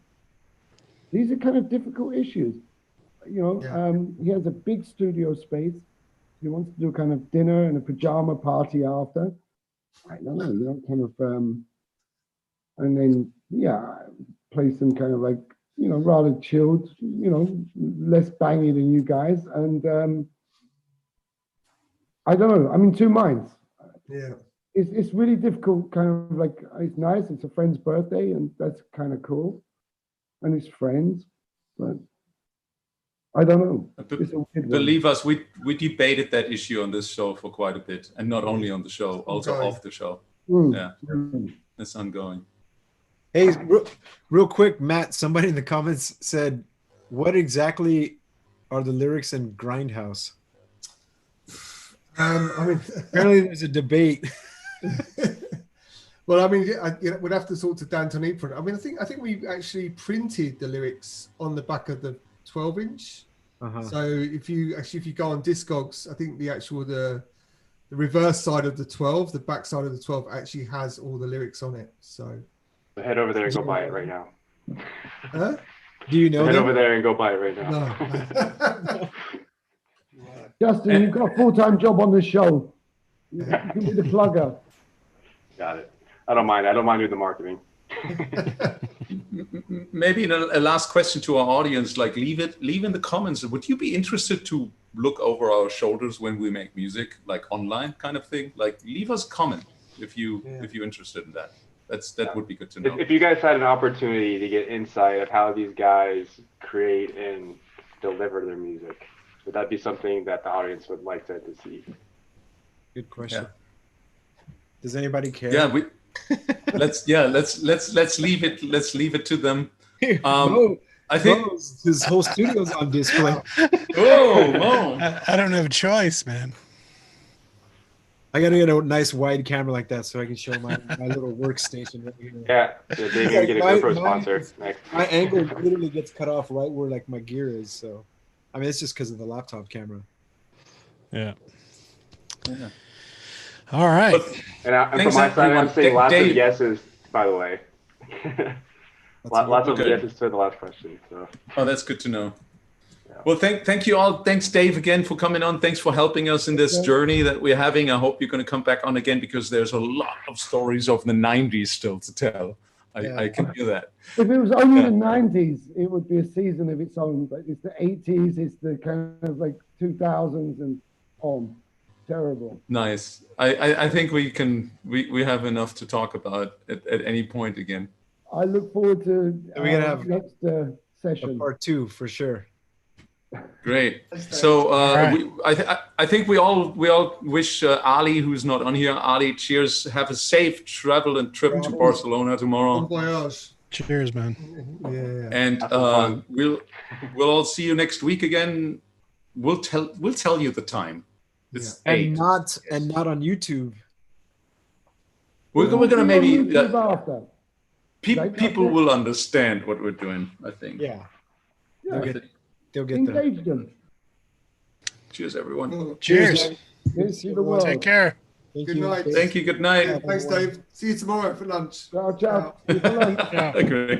These are kind of difficult issues. You know, he has a big studio space. He wants to do kind of dinner and a pajama party after. I don't know, you know, kind of, and then, yeah, play some kind of like, you know, rather chilled, you know, less bangy than you guys. And I don't know, I'm in two minds. Yeah. It's really difficult, kind of like, it's nice, it's a friend's birthday, and that's kind of cool. And it's friends, but I don't know. Believe us, we debated that issue on this show for quite a bit, and not only on the show, also off the show. Yeah, it's ongoing. Hey, real quick, Matt, somebody in the comments said, what exactly are the lyrics in Grindhouse? I mean, apparently there's a debate. Well, I mean, we'd have to talk to Dan Tonipron. I mean, I think we actually printed the lyrics on the back of the 12-inch. So if you go on Discogs, I think the reverse side of the 12, the back side of the 12 actually has all the lyrics on it. So head over there and go buy it right now. Huh? Do you know head them? over there and go buy it right now. No. Justin, you've got a full-time job on the show. You can be the plugger. Got it. I don't mind. I don't mind doing the marketing. Maybe a last question to our audience, like leave in the comments. Would you be interested to look over our shoulders when we make music, like online kind of thing? Like leave us a comment if you're interested in that. That would be good to know. If you guys had an opportunity to get insight of how these guys create and deliver their music, would that be something that the audience would like to see? Good question. Yeah. Does anybody care? Yeah, let's leave it to them. I think his whole studio's on display. I don't have a choice, man. I gotta get a nice wide camera like that so I can show my little workstation right here. Yeah, Dave's gonna get a GoPro sponsor next. My angle literally gets cut off right where like my gear is. So, I mean, it's just because of the laptop camera. Yeah. All right. And from my side, I'm saying lots of yeses, by the way. Lots of yeses to the last question. So. Oh, that's good to know. Yeah. Well, thank you all. Thanks, Dave, again for coming on. Thanks for helping us in this journey that we're having. I hope you're going to come back on again because there's a lot of stories of the 90s still to tell. I can hear that. If it was only the 90s, it would be a season of its own. But it's the 80s, it's the kind of like 2000s and on. Terrible. Nice. I think we have enough to talk about at any point again. I look forward to we're gonna have next session. Part 2 for sure. Great. So I think we all wish Ali, who's not on here, Ali, cheers. Have a safe travel and trip to Barcelona tomorrow. Bon voyage. Cheers, man. Yeah. And we'll all see you next week again. We'll tell you the time. It's 8. And not on YouTube. We're gonna maybe people will understand what we're doing. I think. Yeah. They'll get engage them. Cheers, everyone. Cheers. Take care. Good night. Thank you. Good night. Thanks, Dave. See you tomorrow for lunch. Ciao. Okay.